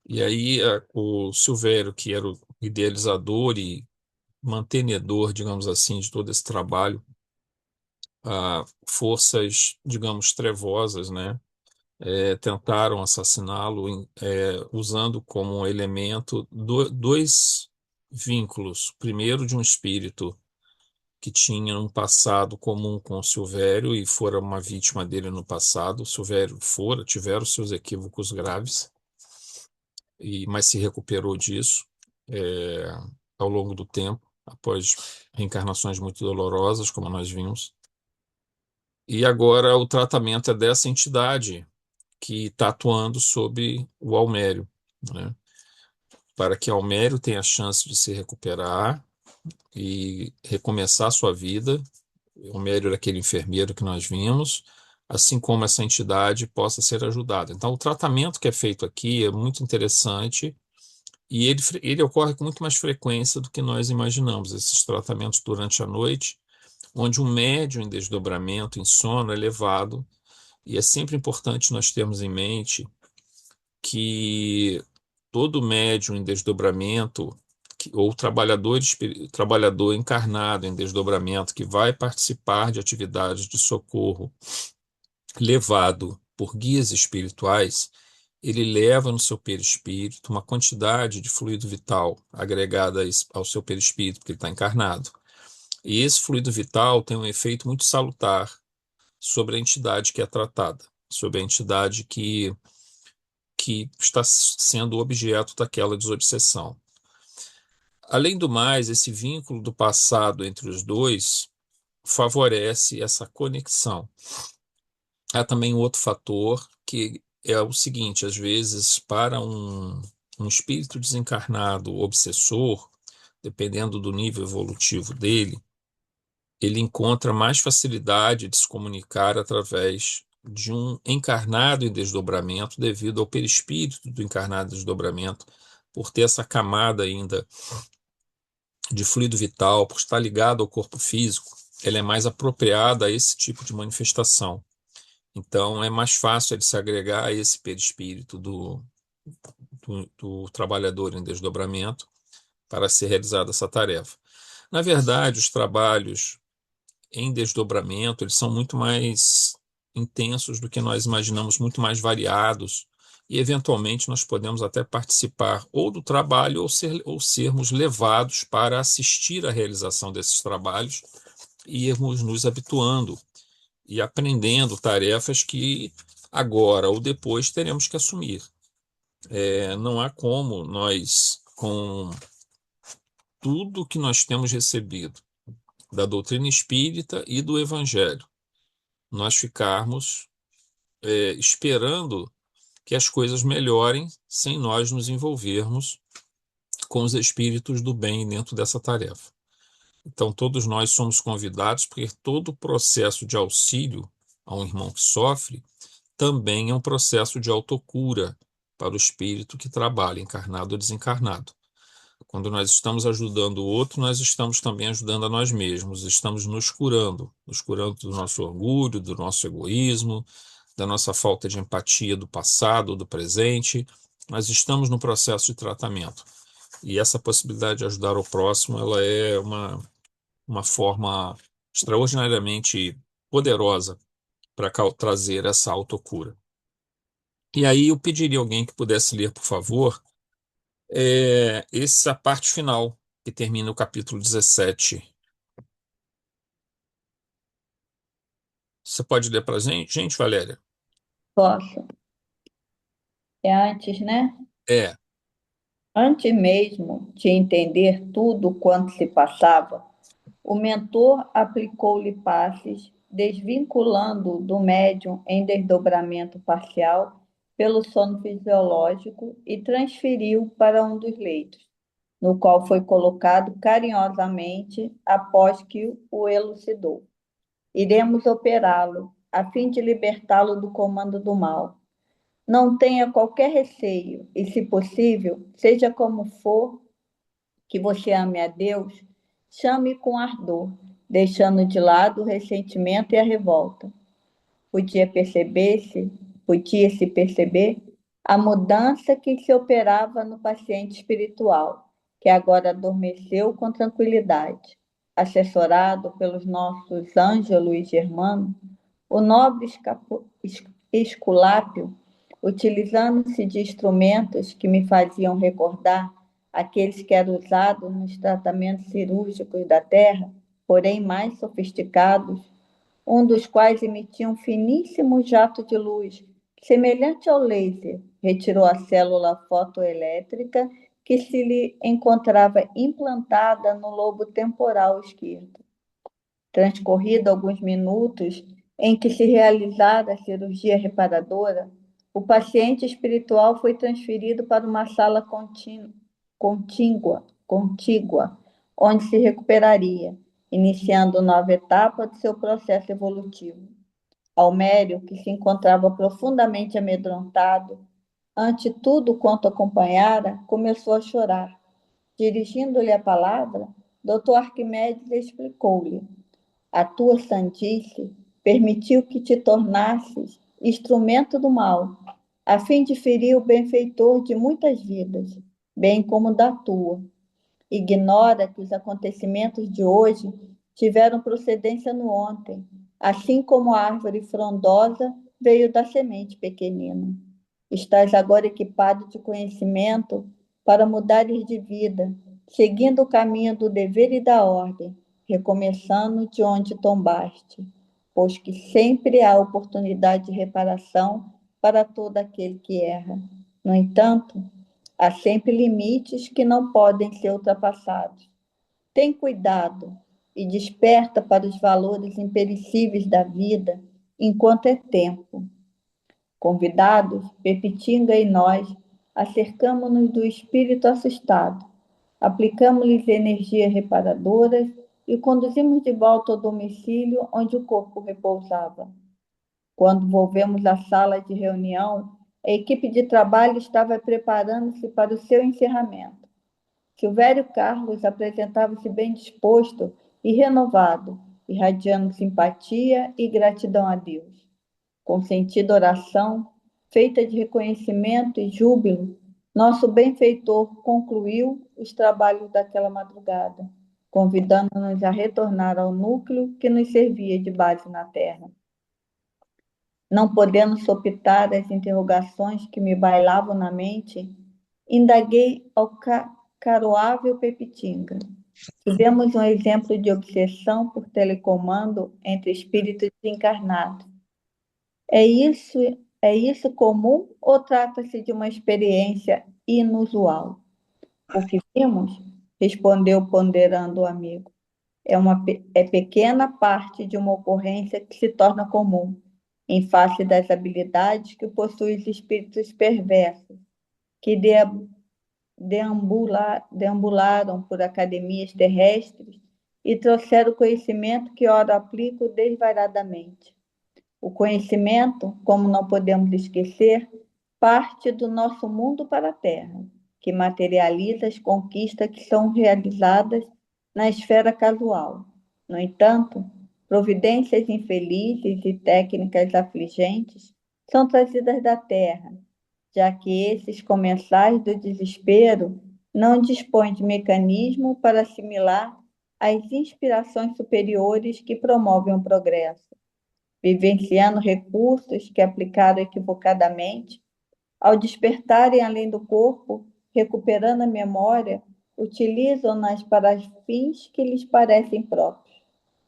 E aí o Silvério, que era o idealizador e mantenedor, digamos assim, de todo esse trabalho, forças, digamos, trevosas, né, tentaram assassiná-lo, usando como elemento dois vínculos. Primeiro, de um espírito que tinha um passado comum com o Silvério e fora uma vítima dele no passado. O Silvério tiveram seus equívocos graves, mas se recuperou disso é, ao longo do tempo, após reencarnações muito dolorosas, como nós vimos. E agora o tratamento é dessa entidade que está atuando sobre o Almério, né? Para que Almério tenha a chance de se recuperar e recomeçar a sua vida. O Almério era aquele enfermeiro que nós vimos, assim como essa entidade possa ser ajudada. Então, o tratamento que é feito aqui é muito interessante e ele ocorre com muito mais frequência do que nós imaginamos. Esses tratamentos durante a noite, onde um médium em desdobramento, em sono, é levado, e é sempre importante nós termos em mente que todo médium em desdobramento, ou trabalhador encarnado em desdobramento, que vai participar de atividades de socorro levado por guias espirituais, ele leva no seu perispírito uma quantidade de fluido vital agregada ao seu perispírito, porque ele está encarnado. E esse fluido vital tem um efeito muito salutar sobre a entidade que é tratada, sobre a entidade que está sendo objeto daquela desobsessão. Além do mais, esse vínculo do passado entre os dois favorece essa conexão. Há também um outro fator que é o seguinte: às vezes, para um espírito desencarnado obsessor, dependendo do nível evolutivo dele, ele encontra mais facilidade de se comunicar através de um encarnado em desdobramento, devido ao perispírito do encarnado em desdobramento, por ter essa camada ainda de fluido vital, por estar ligado ao corpo físico, ela é mais apropriada a esse tipo de manifestação. Então, é mais fácil ele se agregar a esse perispírito do trabalhador em desdobramento para ser realizada essa tarefa. Na verdade, os trabalhos em desdobramento, eles são muito mais intensos do que nós imaginamos, muito mais variados, e eventualmente nós podemos até participar ou do trabalho ou sermos levados para assistir à realização desses trabalhos e irmos nos habituando e aprendendo tarefas que agora ou depois teremos que assumir. Não há como nós, com tudo que nós temos recebido da doutrina espírita e do evangelho, nós ficarmos esperando que as coisas melhorem sem nós nos envolvermos com os espíritos do bem dentro dessa tarefa. Então, todos nós somos convidados, porque todo o processo de auxílio a um irmão que sofre também é um processo de autocura para o espírito que trabalha, encarnado ou desencarnado. Quando nós estamos ajudando o outro, nós estamos também ajudando a nós mesmos, estamos nos curando do nosso orgulho, do nosso egoísmo, da nossa falta de empatia do passado, do presente. Nós estamos no processo de tratamento. E essa possibilidade de ajudar o próximo, ela é uma forma extraordinariamente poderosa para trazer essa autocura. E aí eu pediria a alguém que pudesse ler, por favor, essa parte final, que termina o capítulo 17. Você pode ler para a gente, Valéria? Posso. É antes, né? É. Antes mesmo de entender tudo quanto se passava, o mentor aplicou-lhe passes, desvinculando do médium em desdobramento parcial pelo sono fisiológico e transferiu para um dos leitos, no qual foi colocado carinhosamente após que o elucidou. Iremos operá-lo, a fim de libertá-lo do comando do mal. Não tenha qualquer receio e, se possível, seja como for que você ame a Deus, chame com ardor, deixando de lado o ressentimento e a revolta. Podia perceber-se, podia se perceber A mudança que se operava no paciente espiritual, que agora adormeceu com tranquilidade. Assessorado pelos nossos Ângelo e Germano, o nobre Esculápio, utilizando-se de instrumentos que me faziam recordar aqueles que eram usados nos tratamentos cirúrgicos da Terra, porém mais sofisticados, um dos quais emitia um finíssimo jato de luz, semelhante ao laser, retirou a célula fotoelétrica que se lhe encontrava implantada no lobo temporal esquerdo. Transcorrido alguns minutos em que se realizara a cirurgia reparadora, o paciente espiritual foi transferido para uma sala contígua, onde se recuperaria, iniciando nova etapa do seu processo evolutivo. Almério, que se encontrava profundamente amedrontado ante tudo quanto acompanhara, começou a chorar. Dirigindo-lhe a palavra, Dr. Arquimedes explicou-lhe: a tua sandice permitiu que te tornasses instrumento do mal, a fim de ferir o benfeitor de muitas vidas, bem como da tua. Ignora que os acontecimentos de hoje tiveram procedência no ontem, assim como a árvore frondosa veio da semente pequenina. Estás agora equipado de conhecimento para mudares de vida, seguindo o caminho do dever e da ordem, recomeçando de onde tombaste, pois que sempre há oportunidade de reparação para todo aquele que erra. No entanto, há sempre limites que não podem ser ultrapassados. Tem cuidado e desperta para os valores imperecíveis da vida enquanto é tempo. Convidados, Pepitinga e nós acercamo-nos do espírito assustado, aplicamos-lhes energias reparadoras e conduzimos de volta ao domicílio onde o corpo repousava. Quando volvemos à sala de reunião, a equipe de trabalho estava preparando-se para o seu encerramento. Silvério Carlos apresentava-se bem disposto e renovado, irradiando simpatia e gratidão a Deus. Com sentida oração, feita de reconhecimento e júbilo, nosso benfeitor concluiu os trabalhos daquela madrugada, convidando-nos a retornar ao núcleo que nos servia de base na terra. Não podendo soptar as interrogações que me bailavam na mente, indaguei ao caroável Pepitinga. Tivemos um exemplo de obsessão por telecomando entre espíritos desencarnados. É isso comum ou trata-se de uma experiência inusual? O que vimos, respondeu ponderando o amigo, é pequena parte de uma ocorrência que se torna comum, em face das habilidades que possuem os espíritos perversos, que deambularam por academias terrestres e trouxeram conhecimento que ora aplico desvairadamente. O conhecimento, como não podemos esquecer, parte do nosso mundo para a Terra, que materializa as conquistas que são realizadas na esfera casual. No entanto, providências infelizes e técnicas afligentes são trazidas da Terra, já que esses comensais do desespero não dispõem de mecanismo para assimilar as inspirações superiores que promovem o progresso, vivenciando recursos que aplicaram equivocadamente, ao despertarem além do corpo, recuperando a memória, utilizam-nas para fins que lhes parecem próprios.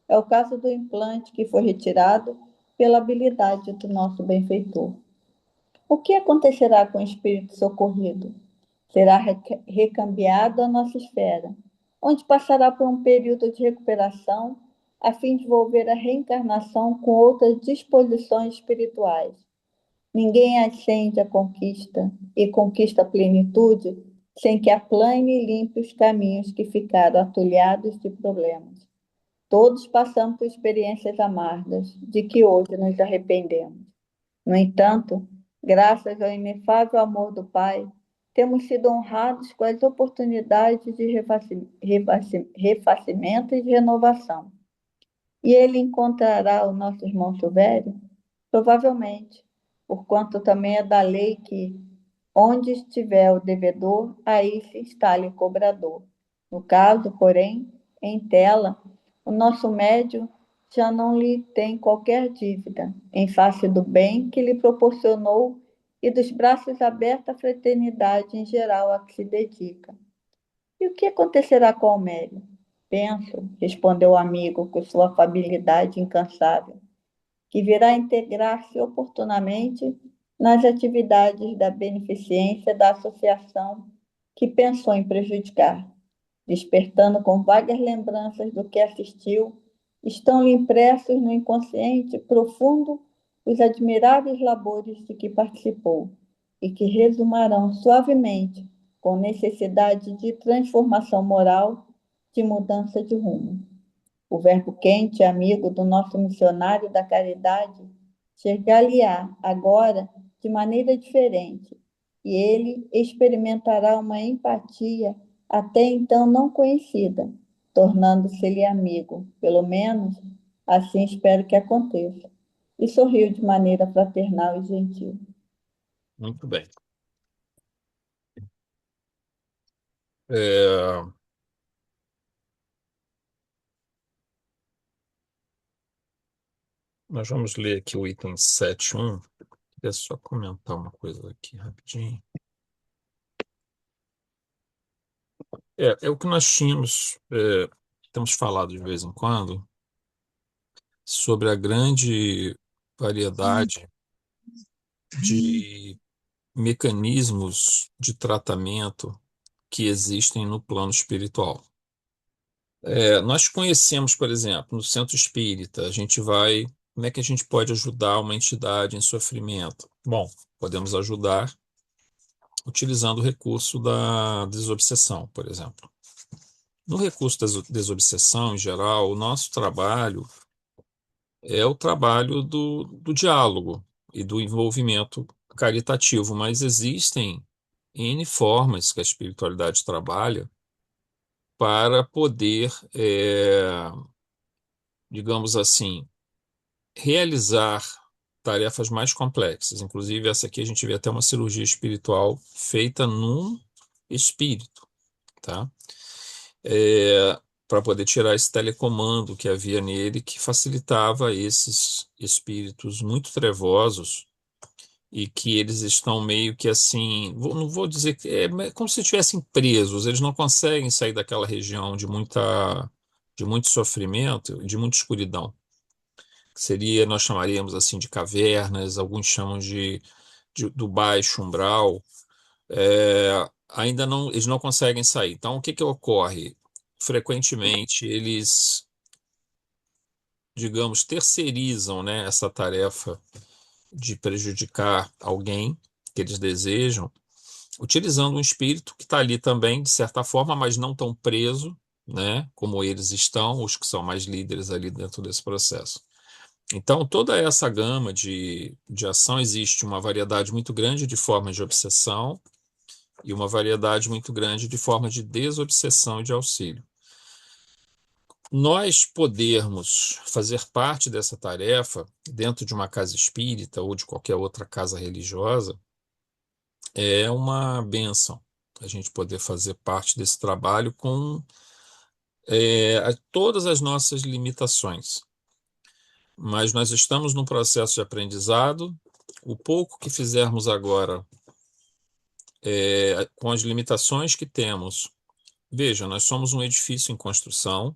É o caso do implante que foi retirado pela habilidade do nosso benfeitor. O que acontecerá com o espírito socorrido? Será recambiado à nossa esfera, onde passará por um período de recuperação a fim de volver à reencarnação com outras disposições espirituais. Ninguém ascende à conquista e conquista a plenitude sem que aplane e limpe os caminhos que ficaram atulhados de problemas. Todos passamos por experiências amargas, de que hoje nos arrependemos. No entanto, graças ao inefável amor do Pai, temos sido honrados com as oportunidades de refacimento e de renovação. E ele encontrará o nosso irmão Silvério? Provavelmente, porquanto também é da lei que, Onde estiver o devedor, aí se instale o cobrador. No caso, porém, em tela, o nosso médium já não lhe tem qualquer dívida, em face do bem que lhe proporcionou e dos braços abertos à fraternidade em geral a que se dedica. E o que acontecerá com Almério? Penso, respondeu o amigo com sua afabilidade incansável, que virá integrar-se oportunamente nas atividades da beneficência da associação que pensou em prejudicar, despertando com vagas lembranças do que assistiu, estão-lhe impressos no inconsciente profundo os admiráveis labores de que participou e que resumarão suavemente com necessidade de transformação moral, de mudança de rumo. O verbo quente, amigo do nosso missionário da caridade, chegar-lhe-á agora de maneira diferente, e ele experimentará uma empatia até então não conhecida, tornando-se-lhe amigo, pelo menos assim espero que aconteça. E sorriu de maneira fraternal e gentil. Muito bem. É, nós vamos ler aqui o item 7.1. Queria só comentar uma coisa aqui rapidinho. É o que nós tínhamos, temos falado de vez em quando, sobre a grande variedade de mecanismos de tratamento que existem no plano espiritual. Nós conhecemos, por exemplo, no centro espírita, a gente vai. Como é que a gente pode ajudar uma entidade em sofrimento? Bom, podemos ajudar utilizando o recurso da desobsessão, por exemplo. No recurso da desobsessão, em geral, o nosso trabalho é o trabalho do diálogo e do envolvimento caritativo, mas existem N formas que a espiritualidade trabalha para poder, digamos assim, realizar tarefas mais complexas. Inclusive, essa aqui a gente vê até uma cirurgia espiritual feita num espírito, tá? Para poder tirar esse telecomando que havia nele, que facilitava esses espíritos muito trevosos e que eles estão meio que assim, não vou dizer que é como se estivessem presos, eles não conseguem sair daquela região de muito sofrimento, de muita escuridão. Seria, nós chamaríamos assim de cavernas, alguns chamam do baixo umbral, ainda não, eles não conseguem sair. Então, o que que ocorre? Frequentemente, eles, digamos, terceirizam, né, essa tarefa de prejudicar alguém que eles desejam, utilizando um espírito que está ali também, de certa forma, mas não tão preso, né, como eles estão, os que são mais líderes ali dentro desse processo. Então, toda essa gama de ação, existe uma variedade muito grande de formas de obsessão e uma variedade muito grande de formas de desobsessão e de auxílio. Nós podermos fazer parte dessa tarefa dentro de uma casa espírita ou de qualquer outra casa religiosa é uma bênção. A gente poder fazer parte desse trabalho com todas as nossas limitações. Mas nós estamos num processo de aprendizado. O pouco que fizermos agora, com as limitações que temos, veja, nós somos um edifício em construção.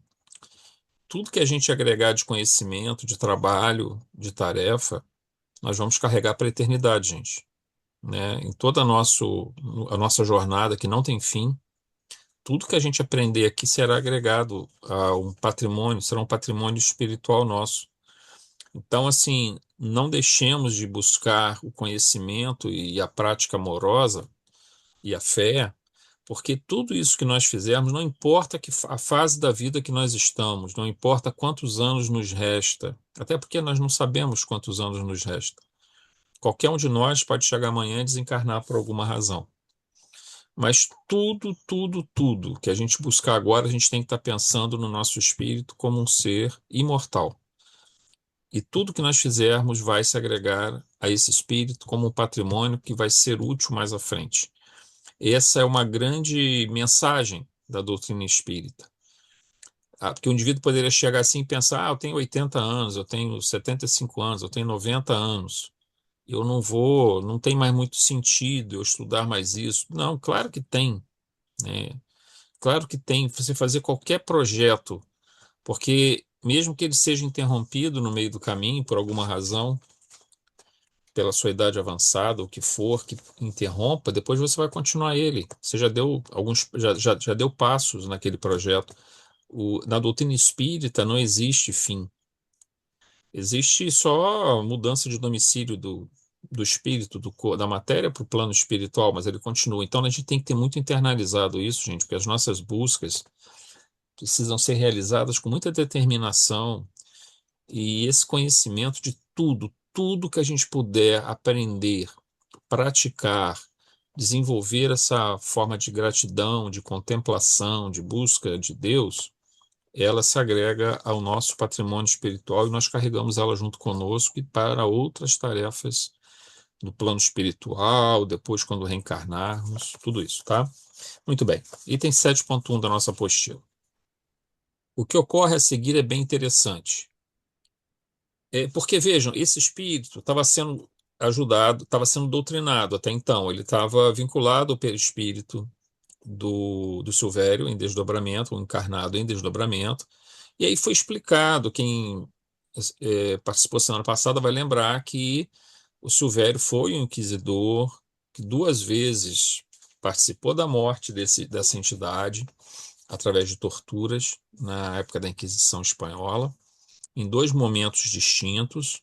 Tudo que a gente agregar de conhecimento, de trabalho, de tarefa, nós vamos carregar para a eternidade, gente, né? Em toda a nossa jornada, que não tem fim, tudo que a gente aprender aqui será agregado a um patrimônio, será um patrimônio espiritual nosso. Então, assim, não deixemos de buscar o conhecimento e a prática amorosa e a fé, porque tudo isso que nós fizermos, não importa a fase da vida que nós estamos, não importa quantos anos nos resta, até porque nós não sabemos quantos anos nos resta. Qualquer um de nós pode chegar amanhã e desencarnar por alguma razão. Mas tudo, tudo, tudo que a gente buscar agora, a gente tem que estar pensando no nosso espírito como um ser imortal. E tudo que nós fizermos vai se agregar a esse espírito como um patrimônio que vai ser útil mais à frente. Essa é uma grande mensagem da doutrina espírita. Porque o indivíduo poderia chegar assim e pensar: eu tenho 80 anos, eu tenho 75 anos, eu tenho 90 anos, eu não vou, não tem mais muito sentido eu estudar mais isso. Não, claro que tem, né? Claro que tem. Você fazer qualquer projeto, porque mesmo que ele seja interrompido no meio do caminho, por alguma razão, pela sua idade avançada, o que for que interrompa, depois você vai continuar ele. Você já deu alguns, já deu passos naquele projeto. Na doutrina espírita não existe fim. Existe só mudança de domicílio do espírito, da matéria para o plano espiritual, mas ele continua. Então a gente tem que ter muito internalizado isso, gente, porque as nossas buscas precisam ser realizadas com muita determinação e esse conhecimento de tudo, tudo que a gente puder aprender, praticar, desenvolver essa forma de gratidão, de contemplação, de busca de Deus, ela se agrega ao nosso patrimônio espiritual e nós carregamos ela junto conosco e para outras tarefas no plano espiritual, depois quando reencarnarmos, tudo isso, tá? Muito bem. Item 7.1 da nossa apostila. O que ocorre a seguir é bem interessante. Porque, vejam, esse espírito estava sendo ajudado, estava sendo doutrinado até então. Ele estava vinculado ao perispírito do Silvério em desdobramento, o encarnado em desdobramento. E aí foi explicado, quem participou semana passada vai lembrar que o Silvério foi um inquisidor que 2 vezes participou da morte dessa entidade através de torturas na época da Inquisição Espanhola, em 2 momentos distintos.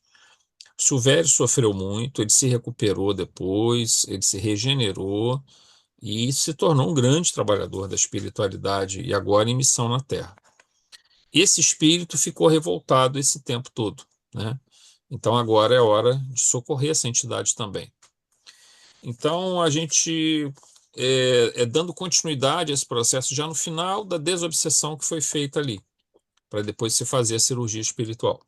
Silvério sofreu muito, ele se recuperou depois, ele se regenerou e se tornou um grande trabalhador da espiritualidade e agora em missão na Terra. Esse espírito ficou revoltado esse tempo todo, né? Então agora é hora de socorrer essa entidade também. Então a gente dando continuidade a esse processo já no final da desobsessão que foi feita ali, para depois se fazer a cirurgia espiritual.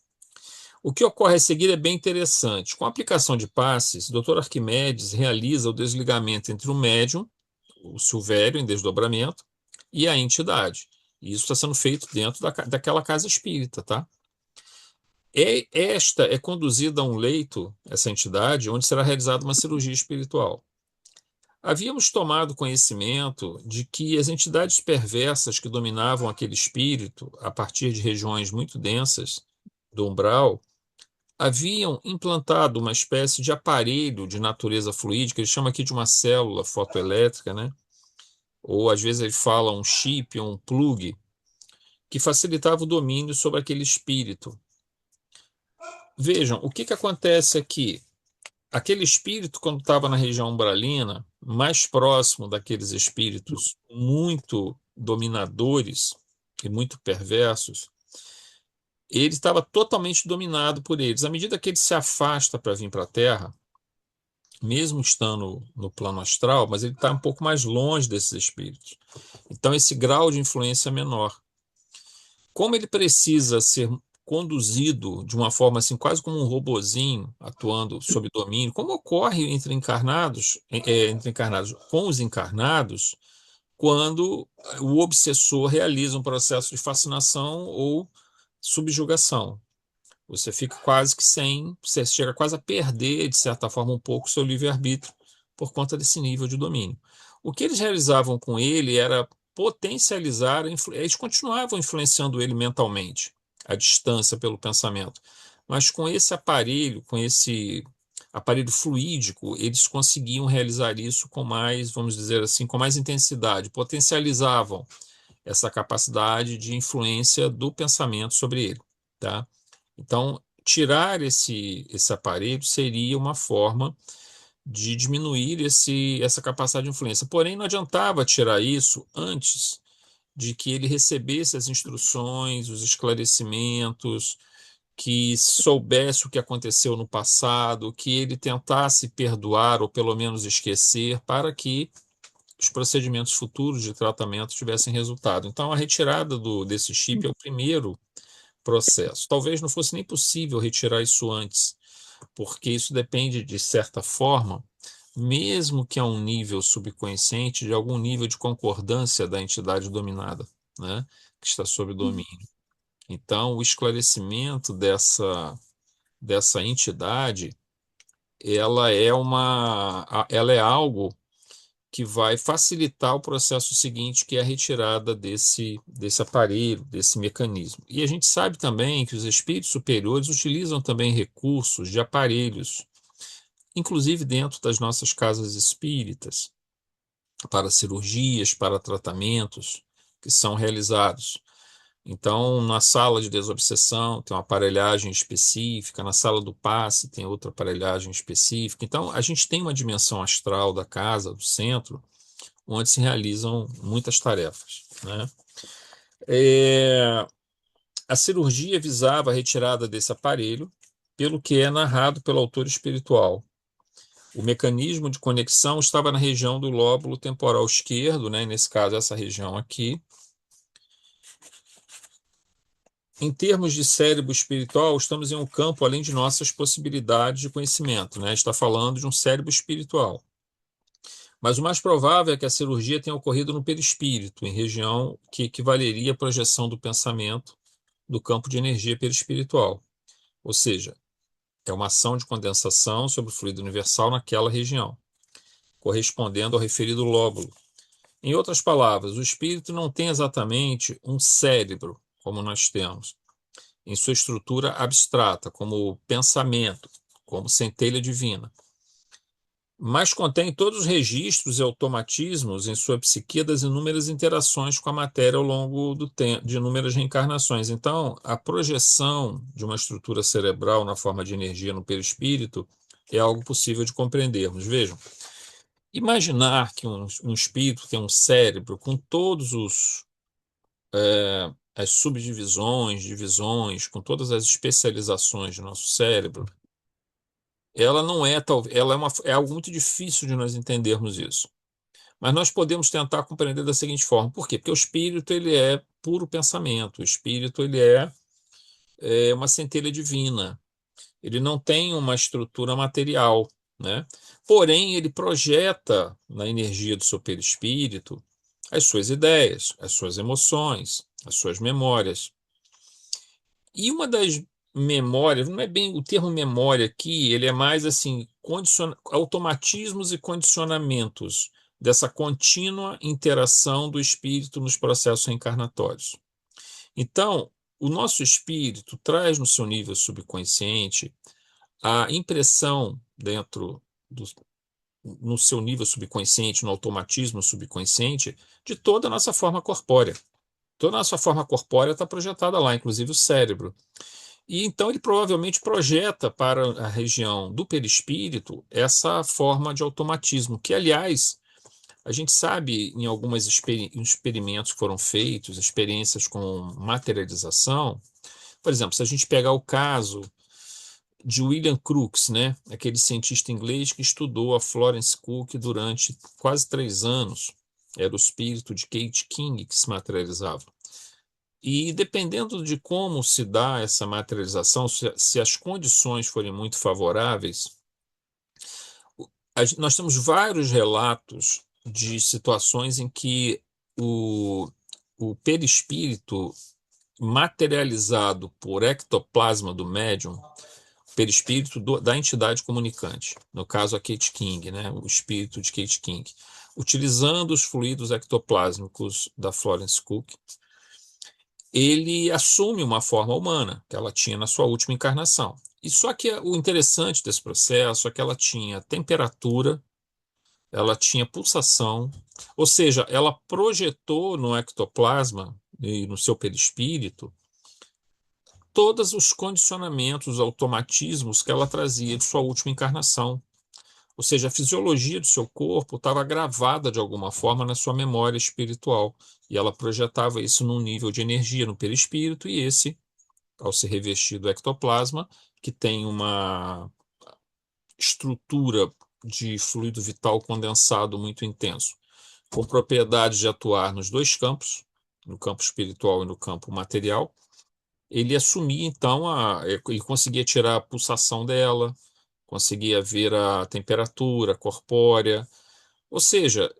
O que ocorre a seguir é bem interessante. Com a aplicação de passes, o Dr. Arquimedes realiza o desligamento entre o médium, o Silvério em desdobramento, e a entidade. E isso está sendo feito dentro daquela casa espírita, tá? Esta é conduzida a um leito, essa entidade, onde será realizada uma cirurgia espiritual. Havíamos tomado conhecimento de que as entidades perversas que dominavam aquele espírito, a partir de regiões muito densas do umbral, haviam implantado uma espécie de aparelho de natureza fluídica, eles chamam aqui de uma célula fotoelétrica, né? Ou às vezes ele fala um chip ou um plug, que facilitava o domínio sobre aquele espírito. Vejam, o que acontece aqui? Aquele espírito, quando estava na região umbralina, mais próximo daqueles espíritos muito dominadores e muito perversos, ele estava totalmente dominado por eles. À medida que ele se afasta para vir para a Terra, mesmo estando no plano astral, mas ele está um pouco mais longe desses espíritos. Então, esse grau de influência é menor. Como ele precisa ser conduzido de uma forma assim, quase como um robozinho atuando sob domínio, como ocorre entre encarnados com os encarnados, quando o obsessor realiza um processo de fascinação ou subjugação. Você fica quase que você chega quase a perder, de certa forma, um pouco o seu livre-arbítrio por conta desse nível de domínio. O que eles realizavam com ele era potencializar, eles continuavam influenciando ele mentalmente, à distância pelo pensamento, mas com esse aparelho, com esse aparelho fluídico, eles conseguiam realizar isso com mais, vamos dizer assim, com mais intensidade, potencializavam essa capacidade de influência do pensamento sobre ele, tá? Então, tirar esse aparelho seria uma forma de diminuir essa capacidade de influência. Porém, não adiantava tirar isso antes de que ele recebesse as instruções, os esclarecimentos, que soubesse o que aconteceu no passado, que ele tentasse perdoar ou pelo menos esquecer, para que os procedimentos futuros de tratamento tivessem resultado. Então, a retirada desse chip é o primeiro processo. Talvez não fosse nem possível retirar isso antes, porque isso depende, de certa forma, mesmo que a um nível subconsciente, de algum nível de concordância da entidade dominada, né, que está sob domínio. Então, o esclarecimento dessa entidade, ela é algo que vai facilitar o processo seguinte, que é a retirada desse aparelho, desse mecanismo. E a gente sabe também que os espíritos superiores utilizam também recursos de aparelhos, inclusive dentro das nossas casas espíritas, para cirurgias, para tratamentos que são realizados. Então, na sala de desobsessão tem uma aparelhagem específica, na sala do passe tem outra aparelhagem específica. Então, a gente tem uma dimensão astral da casa, do centro, onde se realizam muitas tarefas, né? A cirurgia visava a retirada desse aparelho, pelo que é narrado pelo autor espiritual. O mecanismo de conexão estava na região do lóbulo temporal esquerdo, né? Nesse caso, essa região aqui. Em termos de cérebro espiritual, estamos em um campo além de nossas possibilidades de conhecimento, né? Está falando de um cérebro espiritual. Mas o mais provável é que a cirurgia tenha ocorrido no perispírito, em região que equivaleria à projeção do pensamento do campo de energia perispiritual. Ou seja, é uma ação de condensação sobre o fluido universal naquela região, correspondendo ao referido lóbulo. Em outras palavras, o espírito não tem exatamente um cérebro, como nós temos, em sua estrutura abstrata, como pensamento, como centelha divina, mas contém todos os registros e automatismos em sua psique das inúmeras interações com a matéria ao longo do tempo, de inúmeras reencarnações. Então, a projeção de uma estrutura cerebral na forma de energia no perispírito é algo possível de compreendermos. Vejam, imaginar que um espírito tem um cérebro com todos as subdivisões, divisões, com todas as especializações do nosso cérebro, ela não é, ela é algo muito difícil de nós entendermos isso. Mas nós podemos tentar compreender da seguinte forma. Por quê? Porque o espírito ele é puro pensamento. O espírito ele é uma centelha divina. Ele não tem uma estrutura material, né? Porém, ele projeta na energia do seu perispírito as suas ideias, as suas emoções, as suas memórias. E uma das memórias, não é bem o termo memória aqui, ele é mais assim, automatismos e condicionamentos dessa contínua interação do espírito nos processos reencarnatórios. Então, o nosso espírito traz no seu nível subconsciente a impressão no seu nível subconsciente, no automatismo subconsciente, de toda a nossa forma corpórea. Toda a nossa forma corpórea está projetada lá, inclusive o cérebro. E então ele provavelmente projeta para a região do perispírito essa forma de automatismo, que, aliás, a gente sabe em alguns experimentos que foram feitos, experiências com materialização. Por exemplo, se a gente pegar o caso de William Crookes, né, aquele cientista inglês que estudou a Florence Cook durante quase 3 anos, era o espírito de Kate King que se materializava. E dependendo de como se dá essa materialização, se as condições forem muito favoráveis, nós temos vários relatos de situações em que o perispírito materializado por ectoplasma do médium, perispírito da entidade comunicante, no caso a Kate King, né, o espírito de Kate King, utilizando os fluidos ectoplásmicos da Florence Cook, ele assume uma forma humana que ela tinha na sua última encarnação. E só que o interessante desse processo é que ela tinha temperatura, ela tinha pulsação, ou seja, ela projetou no ectoplasma e no seu perispírito todos os condicionamentos, os automatismos que ela trazia de sua última encarnação. Ou seja, a fisiologia do seu corpo estava gravada de alguma forma na sua memória espiritual. E ela projetava isso num nível de energia no perispírito, e esse, ao se revestir do ectoplasma, que tem uma estrutura de fluido vital condensado muito intenso, com propriedade de atuar nos dois campos, no campo espiritual e no campo material, ele assumia então ele conseguia tirar a pulsação dela, conseguia ver a temperatura corpórea, ou seja,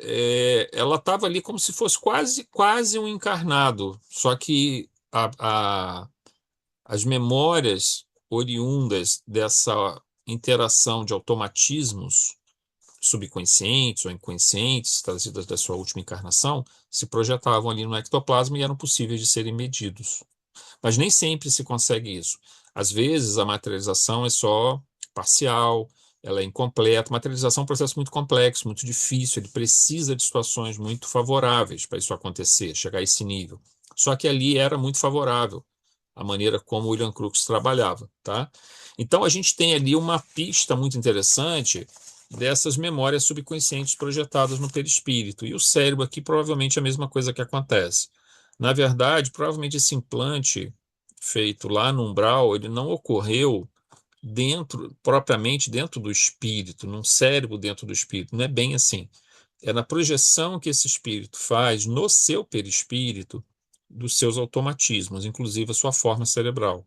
ela estava ali como se fosse quase um encarnado, só que as memórias oriundas dessa interação de automatismos subconscientes ou inconscientes, trazidas da sua última encarnação, se projetavam ali no ectoplasma e eram possíveis de serem medidos. Mas nem sempre se consegue isso. Às vezes a materialização é só parcial, ela é incompleta. Materialização é um processo muito complexo, muito difícil, ele precisa de situações muito favoráveis para isso acontecer, chegar a esse nível. Só que ali era muito favorável a maneira como o William Crookes trabalhava, tá? Então a gente tem ali uma pista muito interessante dessas memórias subconscientes projetadas no perispírito. E o cérebro aqui provavelmente é a mesma coisa que acontece. Na verdade, provavelmente esse implante feito lá no umbral, ele não ocorreu propriamente dentro do espírito, num cérebro dentro do espírito. Não é bem assim. É na projeção que esse espírito faz no seu perispírito dos seus automatismos, inclusive a sua forma cerebral.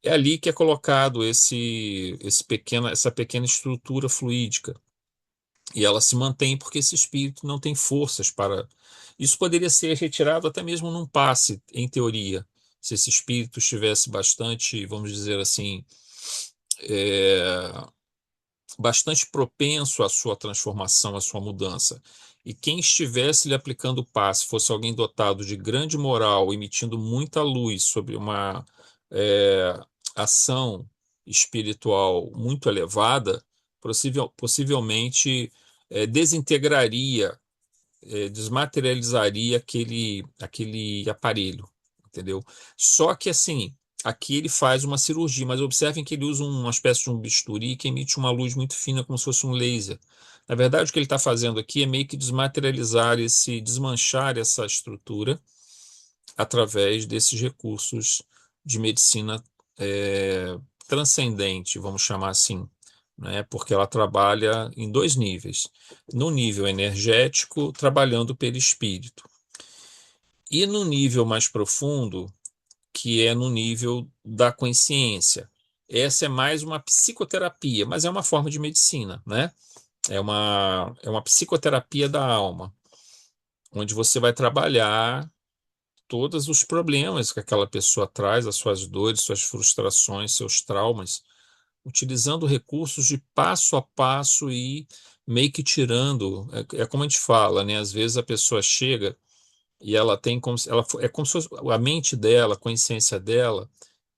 É ali que é colocado essa pequena estrutura fluídica. E ela se mantém porque esse espírito não tem forças para. Isso poderia ser retirado até mesmo num passe, em teoria, se esse espírito estivesse bastante, vamos dizer assim, é, bastante propenso à sua transformação, à sua mudança. E quem estivesse lhe aplicando o passe fosse alguém dotado de grande moral, emitindo muita luz sobre uma é, ação espiritual muito elevada, possivelmente desintegraria, desmaterializaria aquele aparelho, entendeu? Só que assim, aqui ele faz uma cirurgia, mas observem que ele usa uma espécie de um bisturi que emite uma luz muito fina, como se fosse um laser. Na verdade, o que ele está fazendo aqui é meio que desmanchar essa estrutura através desses recursos de medicina transcendente, vamos chamar assim, né? Porque ela trabalha em dois níveis. No nível energético, trabalhando o perispírito. E no nível mais profundo, que é no nível da consciência. Essa é mais uma psicoterapia, mas é uma forma de medicina, né? É uma psicoterapia da alma, onde você vai trabalhar todos os problemas que aquela pessoa traz, as suas dores, suas frustrações, seus traumas, utilizando recursos de passo a passo e meio que tirando. É como a gente fala, né? Às vezes a pessoa chega e ela tem como se, ela, é como se fosse, a mente dela, a consciência dela,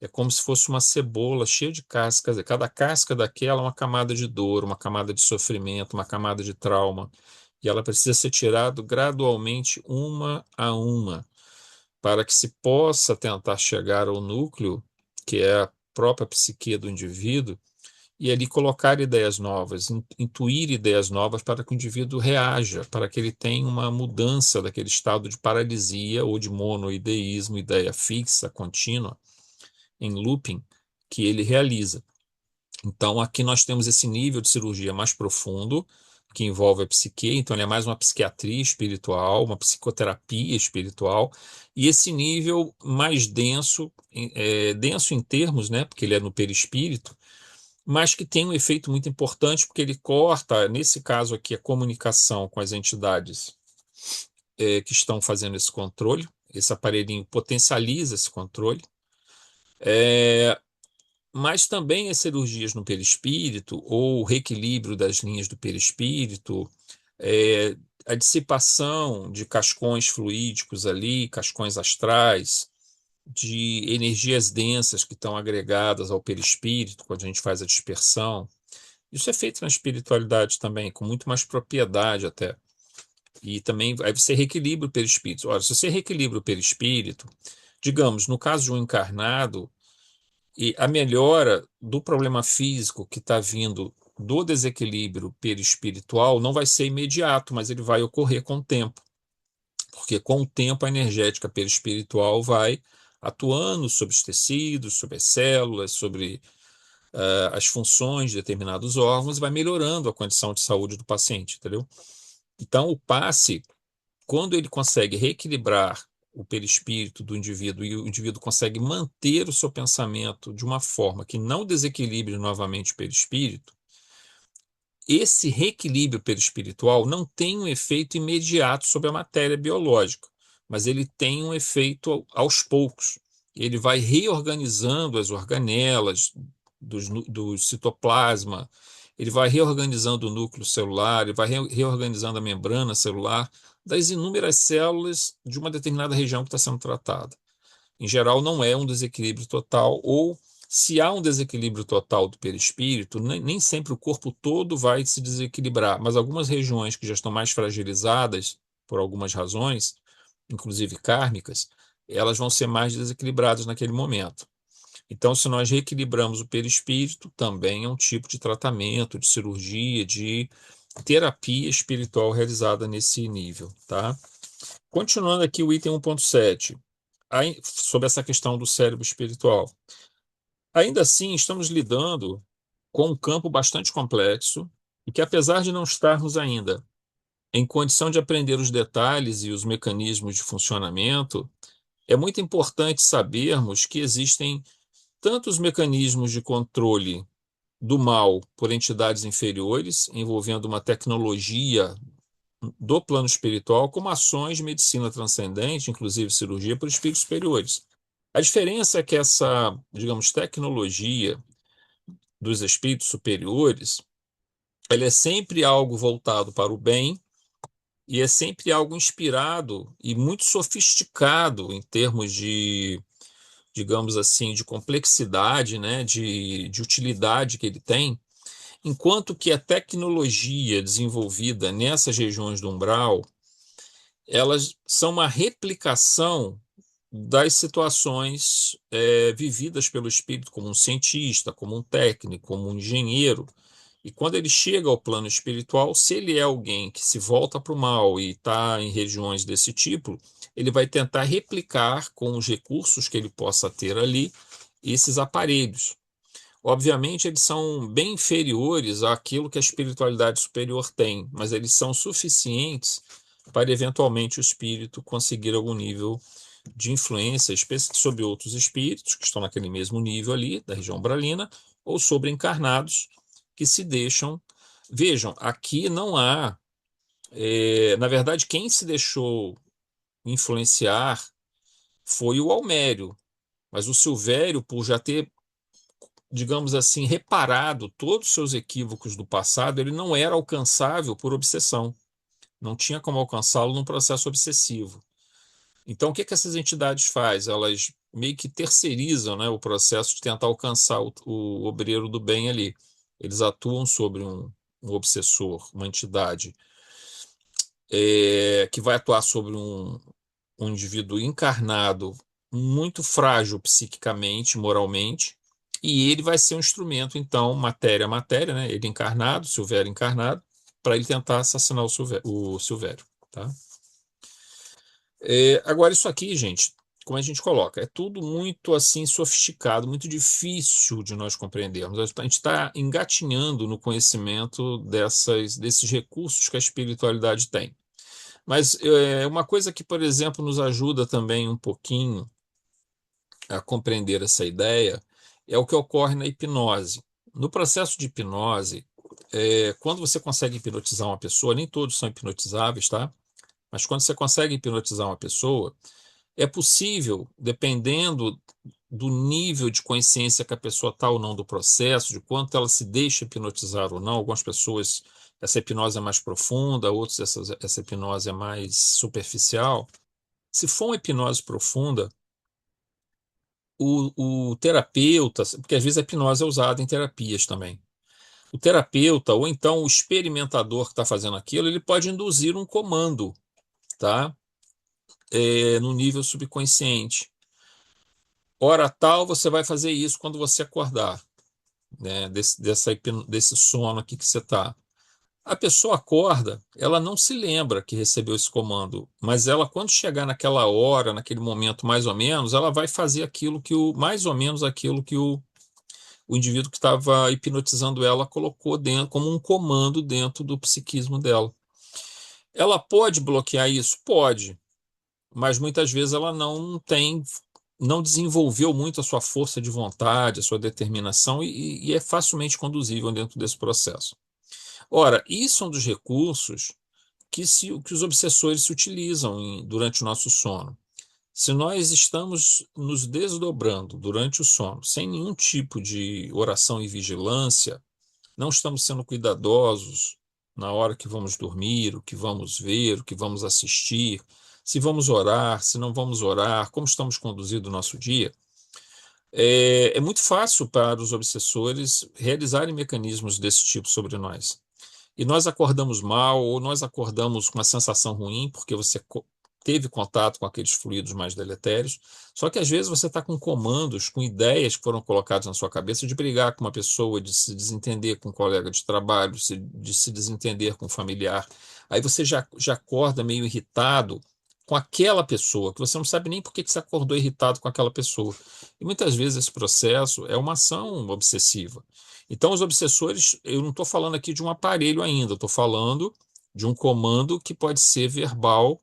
é como se fosse uma cebola cheia de cascas. Cada casca daquela é uma camada de dor, uma camada de sofrimento, uma camada de trauma. E ela precisa ser tirada gradualmente, uma a uma, para que se possa tentar chegar ao núcleo, que é a própria psique do indivíduo, e ali colocar ideias novas, intuir ideias novas para que o indivíduo reaja, para que ele tenha uma mudança daquele estado de paralisia ou de monoideísmo, ideia fixa, contínua, em looping, que ele realiza. Então, aqui nós temos esse nível de cirurgia mais profundo, que envolve a psique, então ele é mais uma psiquiatria espiritual, uma psicoterapia espiritual, e esse nível mais denso, denso em termos, né, porque ele é no perispírito, mas que tem um efeito muito importante, porque ele corta, nesse caso aqui, a comunicação com as entidades que estão fazendo esse controle. Esse aparelhinho potencializa esse controle. Mas também as cirurgias no perispírito, ou o reequilíbrio das linhas do perispírito, é, a dissipação de cascões fluídicos ali, cascões astrais, de energias densas que estão agregadas ao perispírito, quando a gente faz a dispersão. Isso é feito na espiritualidade também, com muito mais propriedade até. E também aí você reequilibra o perispírito. Ora, se você reequilibra o perispírito, digamos, no caso de um encarnado, e a melhora do problema físico que está vindo do desequilíbrio perispiritual não vai ser imediato, mas ele vai ocorrer com o tempo. Porque com o tempo a energética perispiritual vai atuando sobre os tecidos, sobre as células, sobre as funções de determinados órgãos, vai melhorando a condição de saúde do paciente, entendeu? Então, o passe, quando ele consegue reequilibrar o perispírito do indivíduo e o indivíduo consegue manter o seu pensamento de uma forma que não desequilibre novamente o perispírito, esse reequilíbrio perispiritual não tem um efeito imediato sobre a matéria biológica, mas ele tem um efeito aos poucos. Ele vai reorganizando as organelas do citoplasma, ele vai reorganizando o núcleo celular, ele vai reorganizando a membrana celular das inúmeras células de uma determinada região que está sendo tratada. Em geral, não é um desequilíbrio total, ou se há um desequilíbrio total do perispírito, nem sempre o corpo todo vai se desequilibrar, mas algumas regiões que já estão mais fragilizadas, por algumas razões, inclusive kármicas, elas vão ser mais desequilibradas naquele momento. Então, se nós reequilibramos o perispírito, também é um tipo de tratamento, de cirurgia, de terapia espiritual realizada nesse nível, tá? Continuando aqui o item 1.7, sobre essa questão do cérebro espiritual. Ainda assim, estamos lidando com um campo bastante complexo e que, apesar de não estarmos ainda em condição de aprender os detalhes e os mecanismos de funcionamento, é muito importante sabermos que existem tantos mecanismos de controle do mal por entidades inferiores, envolvendo uma tecnologia do plano espiritual, como ações de medicina transcendente, inclusive cirurgia por espíritos superiores. A diferença é que essa, digamos, tecnologia dos espíritos superiores, ela é sempre algo voltado para o bem e é sempre algo inspirado e muito sofisticado em termos de, digamos assim, de complexidade, né, de utilidade que ele tem, enquanto que a tecnologia desenvolvida nessas regiões do umbral, elas são uma replicação das situações vividas pelo espírito como um cientista, como um técnico, como um engenheiro. E quando ele chega ao plano espiritual, se ele é alguém que se volta para o mal e está em regiões desse tipo, ele vai tentar replicar com os recursos que ele possa ter ali esses aparelhos. Obviamente, eles são bem inferiores àquilo que a espiritualidade superior tem, mas eles são suficientes para eventualmente o espírito conseguir algum nível de influência sobre outros espíritos que estão naquele mesmo nível ali, da região umbralina, ou sobre encarnados que se deixam. Vejam, aqui não há. Na verdade, quem se deixou influenciar foi o Almério, mas o Silvério, por já ter, digamos assim, reparado todos os seus equívocos do passado, ele não era alcançável por obsessão. Não tinha como alcançá-lo num processo obsessivo. Então, o que que essas entidades fazem? Elas meio que terceirizam, né, o processo de tentar alcançar o obreiro do bem ali. Eles atuam sobre um obsessor, uma entidade que vai atuar sobre um indivíduo encarnado muito frágil psiquicamente, moralmente, e ele vai ser um instrumento, então, matéria a matéria, né, ele encarnado, Silvério encarnado, para ele tentar assassinar o Silvério, tá? Agora, isso aqui, gente, como a gente coloca, é tudo muito assim sofisticado, muito difícil de nós compreendermos. A gente está engatinhando no conhecimento desses recursos que a espiritualidade tem. Mas uma coisa que, por exemplo, nos ajuda também um pouquinho a compreender essa ideia é o que ocorre na hipnose. No processo de hipnose, quando você consegue hipnotizar uma pessoa, nem todos são hipnotizáveis, tá? Mas quando você consegue hipnotizar uma pessoa, é possível, dependendo do nível de consciência que a pessoa está ou não do processo, de quanto ela se deixa hipnotizar ou não. Algumas pessoas, essa hipnose é mais profunda, outros, essa hipnose é mais superficial. Se for uma hipnose profunda, o terapeuta, porque às vezes a hipnose é usada em terapias também. O terapeuta, ou então o experimentador que está fazendo aquilo, ele pode induzir um comando, tá? No nível subconsciente. Hora tal, você vai fazer isso quando você acordar, né? Desse sono aqui que você está. A pessoa acorda, ela não se lembra que recebeu esse comando, mas ela, quando chegar naquela hora, naquele momento mais ou menos, ela vai fazer aquilo mais ou menos aquilo que o indivíduo que estava hipnotizando ela colocou dentro, como um comando dentro do psiquismo dela. Ela pode bloquear isso? Pode. mas muitas vezes ela não desenvolveu muito a sua força de vontade, a sua determinação e é facilmente conduzível dentro desse processo. Ora, isso é um dos recursos que os obsessores se utilizam durante o nosso sono. Se nós estamos nos desdobrando durante o sono, sem nenhum tipo de oração e vigilância, não estamos sendo cuidadosos na hora que vamos dormir, o que vamos ver, o que vamos assistir, se vamos orar, se não vamos orar, como estamos conduzindo o nosso dia, é muito fácil para os obsessores realizarem mecanismos desse tipo sobre nós. E nós acordamos mal, ou nós acordamos com uma sensação ruim, porque você teve contato com aqueles fluidos mais deletérios. Só que às vezes você está com comandos, com ideias que foram colocadas na sua cabeça de brigar com uma pessoa, de se desentender com um colega de trabalho, de se desentender com um familiar. Aí você já acorda meio irritado com aquela pessoa, que você não sabe nem por que você acordou irritado com aquela pessoa. E muitas vezes esse processo é uma ação obsessiva. Então, os obsessores, eu não estou falando aqui de um aparelho ainda, estou falando de um comando que pode ser verbal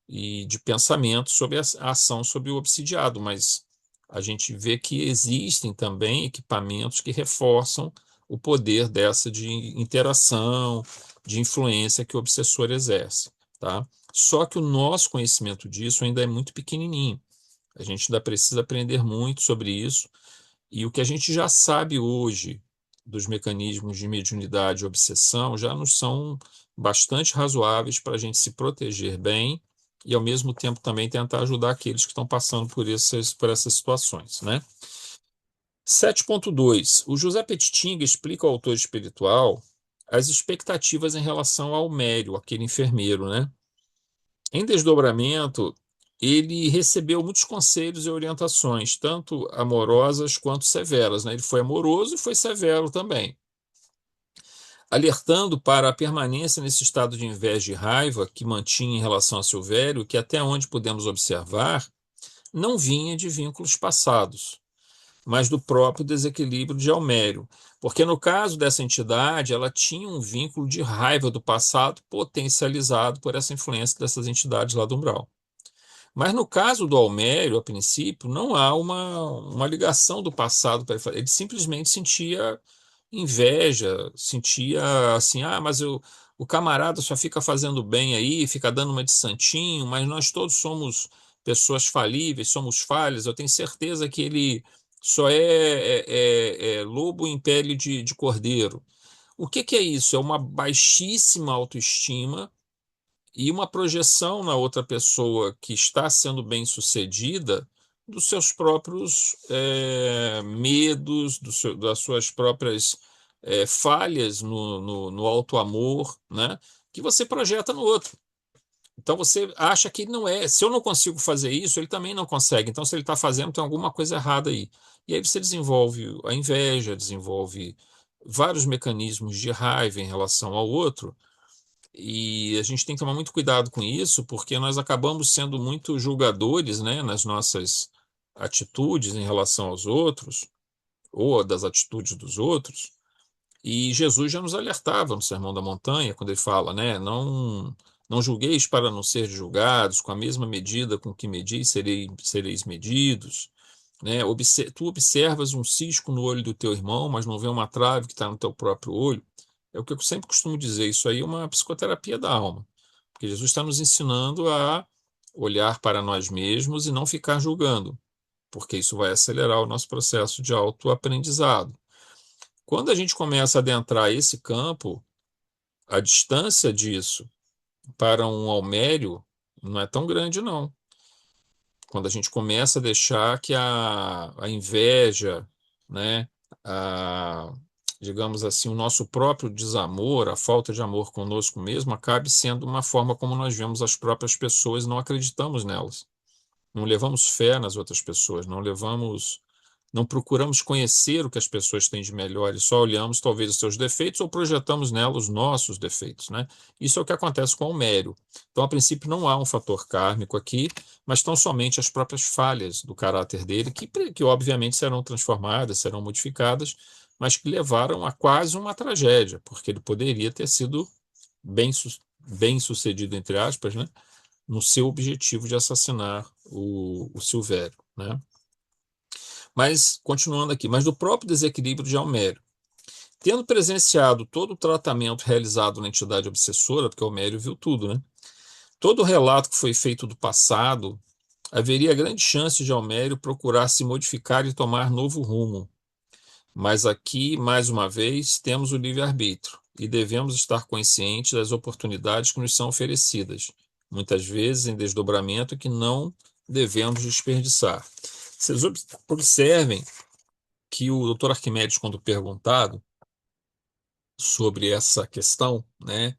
e de pensamento sobre a ação sobre o obsidiado, mas a gente vê que existem também equipamentos que reforçam o poder dessa de interação, de influência que o obsessor exerce, tá? Só que o nosso conhecimento disso ainda é muito pequenininho. A gente ainda precisa aprender muito sobre isso. E o que a gente já sabe hoje dos mecanismos de mediunidade e obsessão já nos são bastante razoáveis para a gente se proteger bem e, ao mesmo tempo, também tentar ajudar aqueles que estão passando por essas situações, né? 7.2. O José Petitinga explica ao autor espiritual as expectativas em relação ao Mério, aquele enfermeiro, né? Em desdobramento, ele recebeu muitos conselhos e orientações, tanto amorosas quanto severas, né? Ele foi amoroso e foi severo também, alertando para a permanência nesse estado de inveja e raiva que mantinha em relação a Silvério, que até onde podemos observar, não vinha de vínculos passados, mas do próprio desequilíbrio de Almério. Porque no caso dessa entidade, ela tinha um vínculo de raiva do passado potencializado por essa influência dessas entidades lá do umbral. Mas no caso do Almério, a princípio, não há uma ligação do passado para ele. Ele simplesmente sentia inveja, sentia assim, mas o camarada só fica fazendo bem aí, fica dando uma de santinho, mas nós todos somos pessoas falíveis, somos falhas. Eu tenho certeza que ele só é lobo em pele de cordeiro. O que é isso? É uma baixíssima autoestima e uma projeção na outra pessoa que está sendo bem-sucedida dos seus próprios medos, das suas próprias falhas no auto-amor, né? Que você projeta no outro. Então você acha que não é. Se eu não consigo fazer isso, ele também não consegue. Então, se ele está fazendo, tem alguma coisa errada aí. E aí você desenvolve a inveja, desenvolve vários mecanismos de raiva em relação ao outro, e a gente tem que tomar muito cuidado com isso, porque nós acabamos sendo muito julgadores, né, nas nossas atitudes em relação aos outros, ou das atitudes dos outros. E Jesus já nos alertava no Sermão da Montanha, quando ele fala, né, não julgueis para não ser julgados, com a mesma medida com que medis, sereis medidos. Né? Tu observas um cisco no olho do teu irmão, mas não vê uma trave que está no teu próprio olho. É o que eu sempre costumo dizer, isso aí é uma psicoterapia da alma, porque Jesus está nos ensinando a olhar para nós mesmos e não ficar julgando, porque isso vai acelerar o nosso processo de autoaprendizado. Quando a gente começa a adentrar esse campo, a distância disso para um almério não é tão grande, não. Quando a gente começa a deixar que a inveja, né, a, digamos assim, o nosso próprio desamor, a falta de amor conosco mesmo, acabe sendo uma forma como nós vemos as próprias pessoas e não acreditamos nelas. Não levamos fé nas outras pessoas, não procuramos conhecer o que as pessoas têm de melhor e só olhamos talvez os seus defeitos ou projetamos nela os nossos defeitos, né? Isso é o que acontece com o Mério. Então, a princípio, não há um fator kármico aqui, mas estão somente as próprias falhas do caráter dele, que obviamente serão transformadas, serão modificadas, mas que levaram a quase uma tragédia, porque ele poderia ter sido bem, bem sucedido, entre aspas, né? no seu objetivo de assassinar o Silvério, né? Mas, continuando aqui, mas do próprio desequilíbrio de Almério. Tendo presenciado todo o tratamento realizado na entidade obsessora, porque Almério viu tudo, né? Todo o relato que foi feito do passado, haveria grande chance de Almério procurar se modificar e tomar novo rumo. Mas aqui, mais uma vez, temos o livre-arbítrio e devemos estar conscientes das oportunidades que nos são oferecidas, muitas vezes em desdobramento que não devemos desperdiçar. Vocês observem que o doutor Arquimedes, quando perguntado sobre essa questão, né,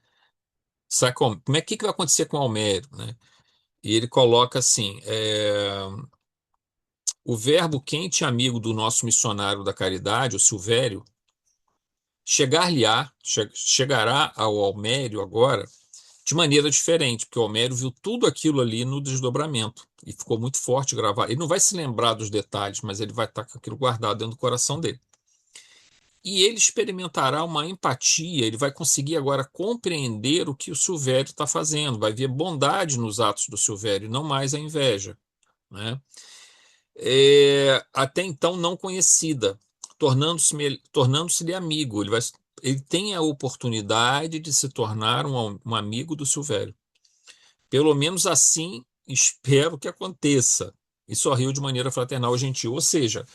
sabe como é que vai acontecer com o Almério, né? E ele coloca assim: o verbo quente amigo do nosso missionário da caridade, o Silvério, chegará ao Almério agora de maneira diferente, porque o Almério viu tudo aquilo ali no desdobramento e ficou muito forte gravar. Ele não vai se lembrar dos detalhes, mas ele vai estar com aquilo guardado dentro do coração dele. E ele experimentará uma empatia, ele vai conseguir agora compreender o que o Silvério está fazendo, vai ver bondade nos atos do Silvério, não mais a inveja, né? Até então não conhecida, tornando-se-lhe amigo. Ele tem a oportunidade de se tornar um amigo do Silvério. Pelo menos assim espero que aconteça. E sorriu de maneira fraternal e gentil. Ou seja,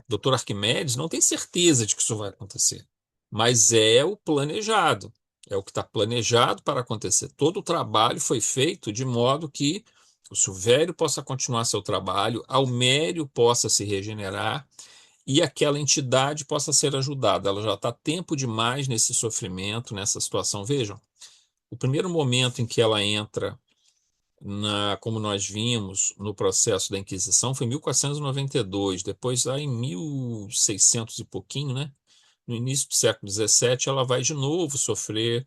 Dr. Arquimedes não tem certeza de que isso vai acontecer, mas é o planejado, é o que está planejado para acontecer. Todo o trabalho foi feito de modo que o Silvério possa continuar seu trabalho, Almério possa se regenerar e aquela entidade possa ser ajudada. Ela já está tempo demais nesse sofrimento, nessa situação. Vejam, o primeiro momento em que ela entra como nós vimos no processo da Inquisição, foi em 1492, depois lá em 1600 e pouquinho, né? No início do século XVII, ela vai de novo sofrer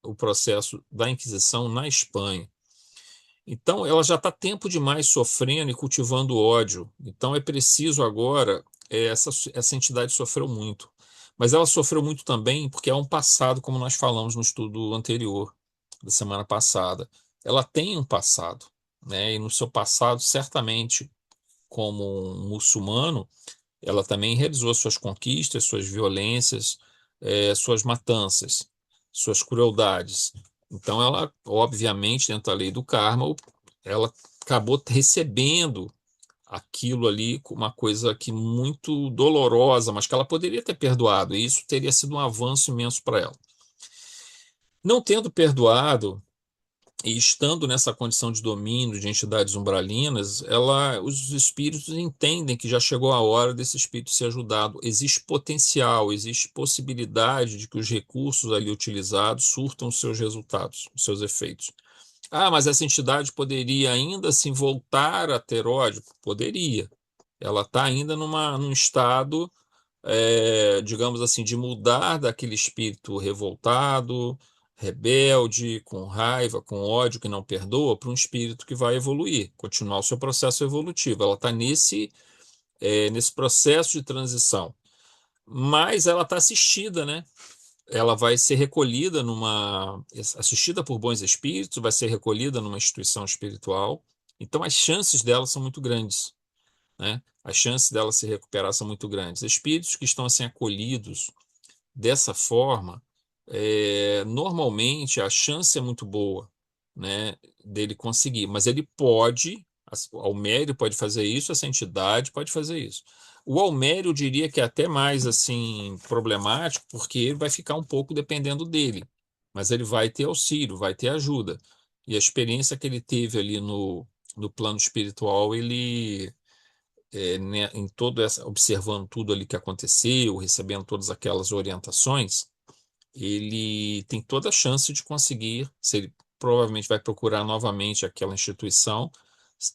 o processo da Inquisição na Espanha. Então, ela já está tempo demais sofrendo e cultivando ódio. Então, é preciso agora. Essa entidade sofreu muito. Mas ela sofreu muito também porque é um passado, como nós falamos no estudo anterior, da semana passada. Ela tem um passado, né? E no seu passado, certamente, como um muçulmano, ela também realizou suas conquistas, suas violências, suas matanças, suas crueldades. Então, ela, obviamente, dentro da lei do karma, ela acabou recebendo aquilo ali como uma coisa que muito dolorosa, mas que ela poderia ter perdoado, e isso teria sido um avanço imenso para ela. Não tendo perdoado, e estando nessa condição de domínio de entidades umbralinas, os espíritos entendem que já chegou a hora desse espírito ser ajudado. Existe potencial, existe possibilidade de que os recursos ali utilizados surtam os seus resultados, os seus efeitos. Ah, mas essa entidade poderia ainda assim voltar a ter ódio? Poderia. Ela está ainda num estado, digamos assim, de mudar daquele espírito revoltado, rebelde, com raiva, com ódio, que não perdoa, para um espírito que vai evoluir, continuar o seu processo evolutivo. Ela está nesse processo de transição. Mas ela está assistida, né? Ela vai ser assistida por bons espíritos, vai ser recolhida numa instituição espiritual. Então, as chances dela são muito grandes, né? As chances dela se recuperar são muito grandes. Espíritos que estão assim acolhidos dessa forma, normalmente a chance é muito boa, né, dele conseguir, mas ele pode, o Almério pode fazer isso, essa entidade pode fazer isso. O Almério eu diria que é até mais assim problemático, porque ele vai ficar um pouco dependendo dele, mas ele vai ter auxílio, vai ter ajuda. E a experiência que ele teve ali no plano espiritual, ele né, em todo observando tudo ali que aconteceu, recebendo todas aquelas orientações, ele tem toda a chance de conseguir, se ele provavelmente vai procurar novamente aquela instituição,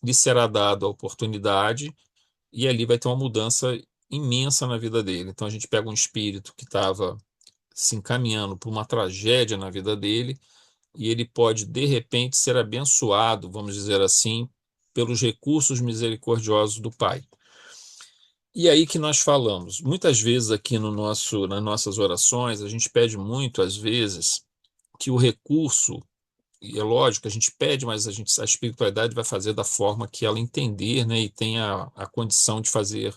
lhe será dada a oportunidade e ali vai ter uma mudança imensa na vida dele. Então a gente pega um espírito que estava se encaminhando para uma tragédia na vida dele e ele pode de repente ser abençoado, vamos dizer assim, pelos recursos misericordiosos do Pai. E aí que nós falamos, muitas vezes aqui nas nossas orações, a gente pede muito, às vezes, que o recurso E é lógico, a gente pede, mas a espiritualidade vai fazer da forma que ela entender, né, e tenha a condição de fazer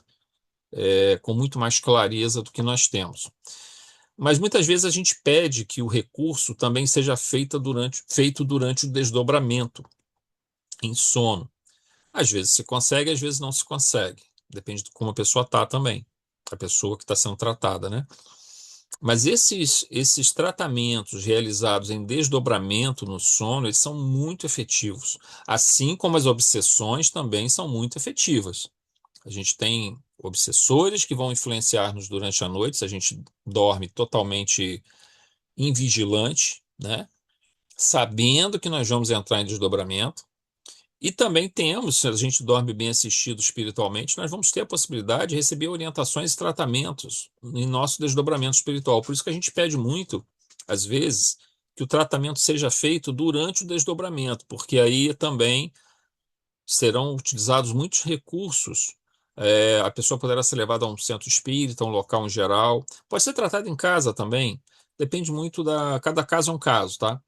com muito mais clareza do que nós temos. Mas muitas vezes a gente pede que o recurso também seja feito durante o desdobramento, em sono. Às vezes se consegue, às vezes não se consegue. Depende de como a pessoa está também, a pessoa que está sendo tratada, né? Mas esses tratamentos realizados em desdobramento no sono, eles são muito efetivos. Assim como as obsessões também são muito efetivas. A gente tem obsessores que vão influenciar-nos durante a noite, se a gente dorme totalmente invigilante, né? Sabendo que nós vamos entrar em desdobramento. E também temos, se a gente dorme bem assistido espiritualmente, nós vamos ter a possibilidade de receber orientações e tratamentos em nosso desdobramento espiritual. Por isso que a gente pede muito, às vezes, que o tratamento seja feito durante o desdobramento, porque aí também serão utilizados muitos recursos. A pessoa poderá ser levada a um centro espírita, um local em geral. Pode ser tratada em casa também. Depende muito da. Cada caso é um caso, tá?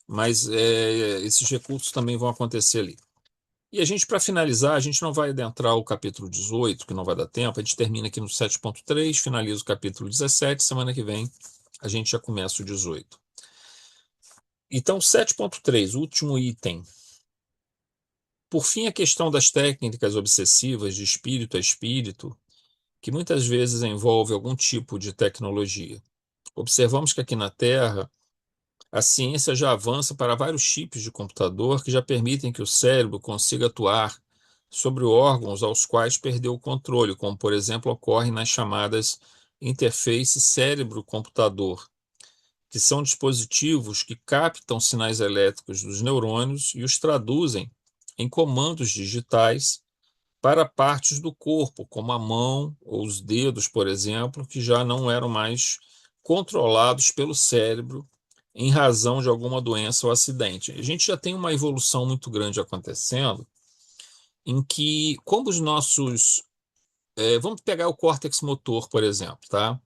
Mas esses recursos também vão acontecer ali. E a gente, para finalizar, a gente não vai adentrar o capítulo 18, que não vai dar tempo, a gente termina aqui no 7.3, finaliza o capítulo 17, semana que vem a gente já começa o 18. Então, 7.3, último item. Por fim, a questão das técnicas obsessivas de espírito a espírito, que muitas vezes envolve algum tipo de tecnologia. Observamos que aqui na Terra, a ciência já avança para vários chips de computador que já permitem que o cérebro consiga atuar sobre órgãos aos quais perdeu o controle, como, por exemplo, ocorre nas chamadas interface cérebro-computador, que são dispositivos que captam sinais elétricos dos neurônios e os traduzem em comandos digitais para partes do corpo, como a mão ou os dedos, por exemplo, que já não eram mais controlados pelo cérebro em razão de alguma doença ou acidente. A gente já tem uma evolução muito grande acontecendo, em que, como os nossos. Vamos pegar o córtex motor, por exemplo, tá?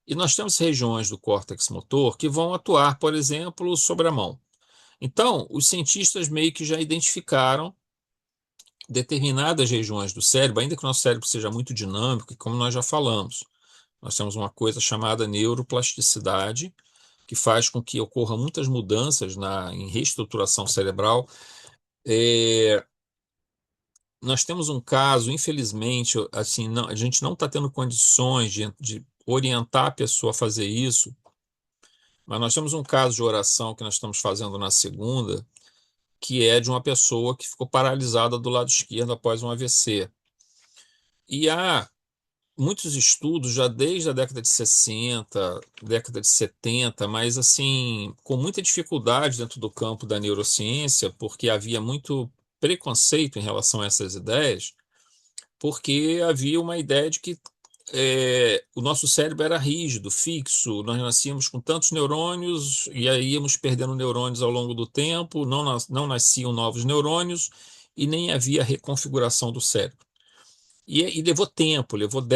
E nós temos regiões do córtex motor que vão atuar, por exemplo, sobre a mão. Então, os cientistas meio que já identificaram determinadas regiões do cérebro, ainda que o nosso cérebro seja muito dinâmico, e como nós já falamos, nós temos uma coisa chamada neuroplasticidade, que faz com que ocorram muitas mudanças em reestruturação cerebral. É, Nós temos um caso, infelizmente, assim, a gente não está tendo condições de orientar a pessoa a fazer isso, mas nós temos um caso de oração que nós estamos fazendo na segunda, que é de uma pessoa que ficou paralisada do lado esquerdo após um AVC. E há muitos estudos já desde a década de 60, década de 70, mas assim, com muita dificuldade dentro do campo da neurociência, porque havia muito preconceito em relação a essas ideias, porque havia uma ideia de que o nosso cérebro era rígido, fixo, nós nascíamos com tantos neurônios e aí íamos perdendo neurônios ao longo do tempo, não nasciam novos neurônios e nem havia reconfiguração do cérebro. E levou tempo, levaram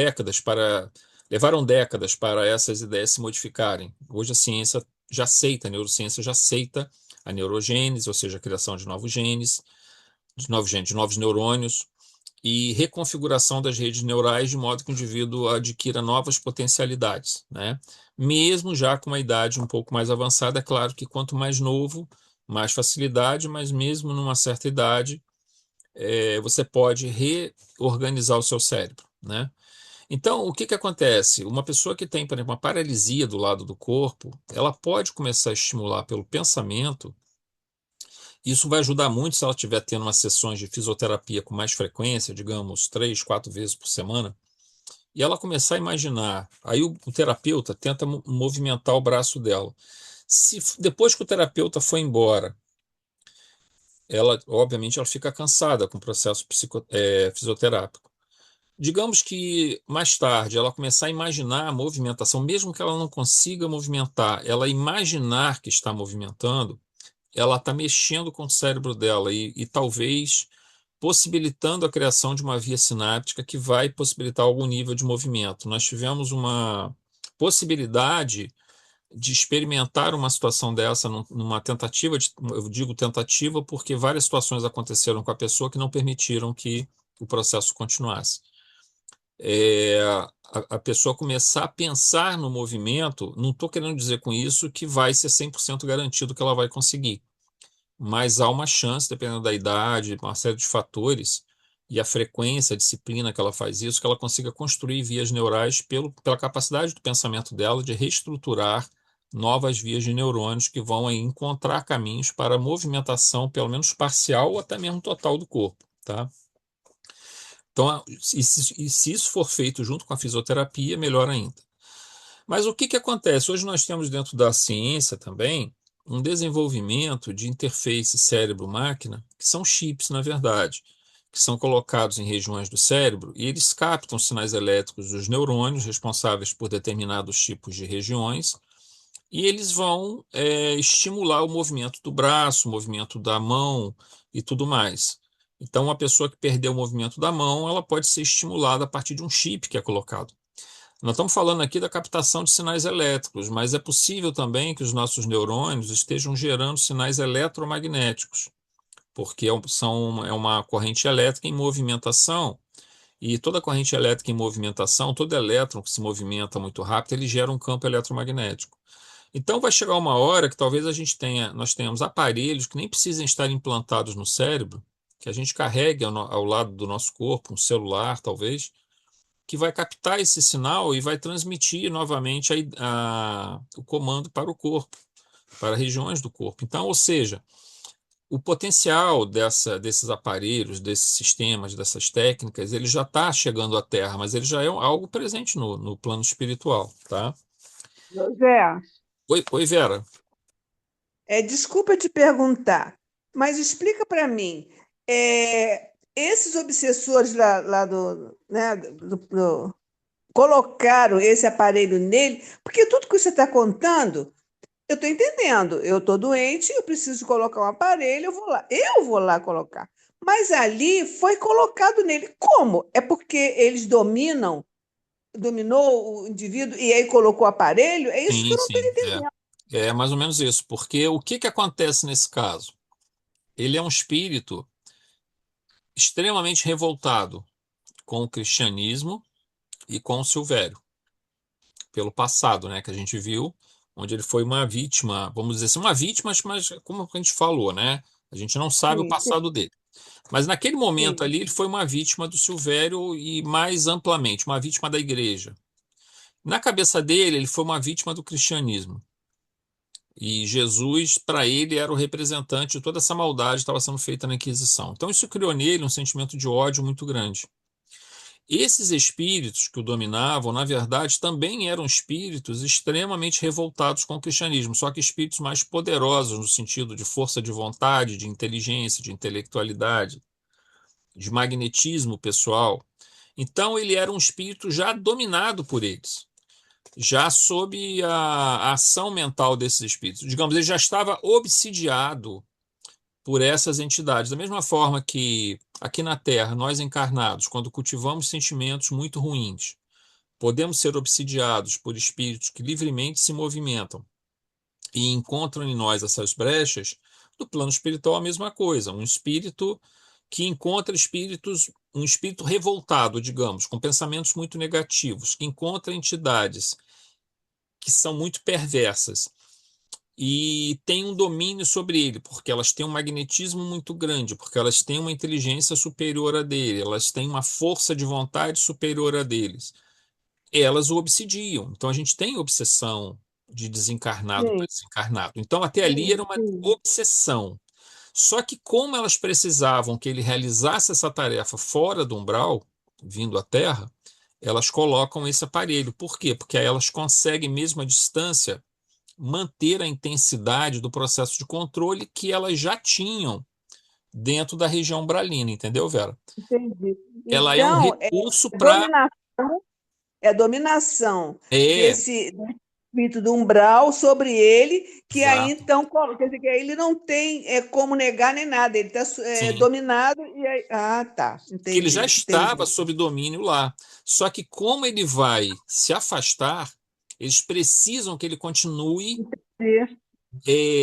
décadas para essas ideias se modificarem. Hoje a ciência já aceita, a neurociência já aceita a neurogênese, ou seja, a criação de novos neurônios, e reconfiguração das redes neurais de modo que o indivíduo adquira novas potencialidades, né? Mesmo já com uma idade um pouco mais avançada, é claro que quanto mais novo, mais facilidade, mas mesmo numa certa idade, você pode reorganizar o seu cérebro, né? Então, o que que acontece? Uma pessoa que tem, por exemplo, uma paralisia do lado do corpo, ela pode começar a estimular pelo pensamento. Isso vai ajudar muito se ela estiver tendo umas sessões de fisioterapia com mais frequência, digamos, 3, 4 vezes por semana, e ela começar a imaginar. Aí o terapeuta tenta movimentar o braço dela. Se depois que o terapeuta foi embora, ela, obviamente, ela fica cansada com o processo fisioterápico. Digamos que mais tarde ela começar a imaginar a movimentação, mesmo que ela não consiga movimentar, ela imaginar que está movimentando, ela está mexendo com o cérebro dela e talvez possibilitando a criação de uma via sináptica que vai possibilitar algum nível de movimento. Nós tivemos uma possibilidade de experimentar uma situação dessa numa tentativa eu digo tentativa porque várias situações aconteceram com a pessoa que não permitiram que o processo continuasse. A pessoa começar a pensar no movimento, não estou querendo dizer com isso que vai ser 100% garantido que ela vai conseguir, mas há uma chance, dependendo da idade, uma série de fatores, e a frequência, a disciplina que ela faz isso, que ela consiga construir vias neurais pela capacidade do pensamento dela de reestruturar novas vias de neurônios que vão aí encontrar caminhos para a movimentação, pelo menos parcial ou até mesmo total do corpo, tá? Então, e se isso for feito junto com a fisioterapia, melhor ainda. Mas o que que acontece? Hoje nós temos dentro da ciência também um desenvolvimento de interface cérebro-máquina, que são chips, na verdade, que são colocados em regiões do cérebro e eles captam sinais elétricos dos neurônios responsáveis por determinados tipos de regiões e eles vão estimular o movimento do braço, o movimento da mão e tudo mais. Então, uma pessoa que perdeu o movimento da mão, ela pode ser estimulada a partir de um chip que é colocado. Nós estamos falando aqui da captação de sinais elétricos, mas é possível também que os nossos neurônios estejam gerando sinais eletromagnéticos, porque é uma corrente elétrica em movimentação, e toda corrente elétrica em movimentação, todo elétron que se movimenta muito rápido, ele gera um campo eletromagnético. Então vai chegar uma hora que talvez nós tenhamos aparelhos que nem precisem estar implantados no cérebro, que a gente carregue ao lado do nosso corpo, um celular talvez, que vai captar esse sinal e vai transmitir novamente o comando para o corpo, para regiões do corpo. Então, ou seja, o potencial desses aparelhos, desses sistemas, dessas técnicas, ele já está chegando à Terra, mas ele já é algo presente no plano espiritual, tá? José, Oi, Vera. desculpa te perguntar, mas explica para mim, esses obsessores lá do, né, colocaram esse aparelho nele, porque tudo que você está contando, eu estou entendendo. Eu estou doente, eu preciso colocar um aparelho, eu vou lá colocar. Mas ali foi colocado nele. Como? É porque eles dominou o indivíduo e aí colocou o aparelho? É isso que Sim, eu não estou sim, entendendo. é mais ou menos isso, porque o que que acontece nesse caso? Ele é um espírito extremamente revoltado com o cristianismo e com o Silvério, pelo passado, né, que a gente viu, onde ele foi uma vítima, vamos dizer assim, uma vítima, mas como a gente falou, né, a gente não sabe o Sim, sim, passado dele. Mas naquele momento sim. ali, ele foi uma vítima do Silvério e mais amplamente, uma vítima da igreja. Na cabeça dele, ele foi uma vítima do cristianismo. E Jesus, para ele, era o representante de toda essa maldade que estava sendo feita na Inquisição. Então, isso criou nele um sentimento de ódio muito grande. Esses espíritos que o dominavam, na verdade, também eram espíritos extremamente revoltados com o cristianismo, só que espíritos mais poderosos no sentido de força de vontade, de inteligência, de intelectualidade, de magnetismo pessoal. Então, ele era um espírito já dominado por eles, já sob a ação mental desses espíritos. Digamos, ele já estava obsidiado por essas entidades. Da mesma forma que aqui na Terra, nós encarnados, quando cultivamos sentimentos muito ruins, podemos ser obsidiados por espíritos que livremente se movimentam e encontram em nós essas brechas. No plano espiritual, a mesma coisa. Um espírito que encontra um espírito revoltado, digamos, com pensamentos muito negativos, que encontra entidades que são muito perversas e tem um domínio sobre ele, porque elas têm um magnetismo muito grande, porque elas têm uma inteligência superior a dele, elas têm uma força de vontade superior a deles. Elas o obsidiam. Então a gente tem obsessão de desencarnado para Sim, desencarnado. Então até ali era sim, uma sim. obsessão. Só que como elas precisavam que ele realizasse essa tarefa fora do umbral, vindo à Terra, elas colocam esse aparelho. Por quê? Porque aí elas conseguem, mesmo à distância, manter a intensidade do processo de controle que elas já tinham dentro da região umbralina, entendeu, Vera? Entendi. Ela é um Então, recurso para. dominação, é dominação É, desse espírito do umbral sobre ele, que aí exato. então, quer dizer, que aí ele não tem como negar nem nada, ele está Sim. dominado e aí, tá, Que ele já entendi, estava entendi. sob domínio lá. Só que como ele vai se afastar, Eles precisam que ele continue, Entendi.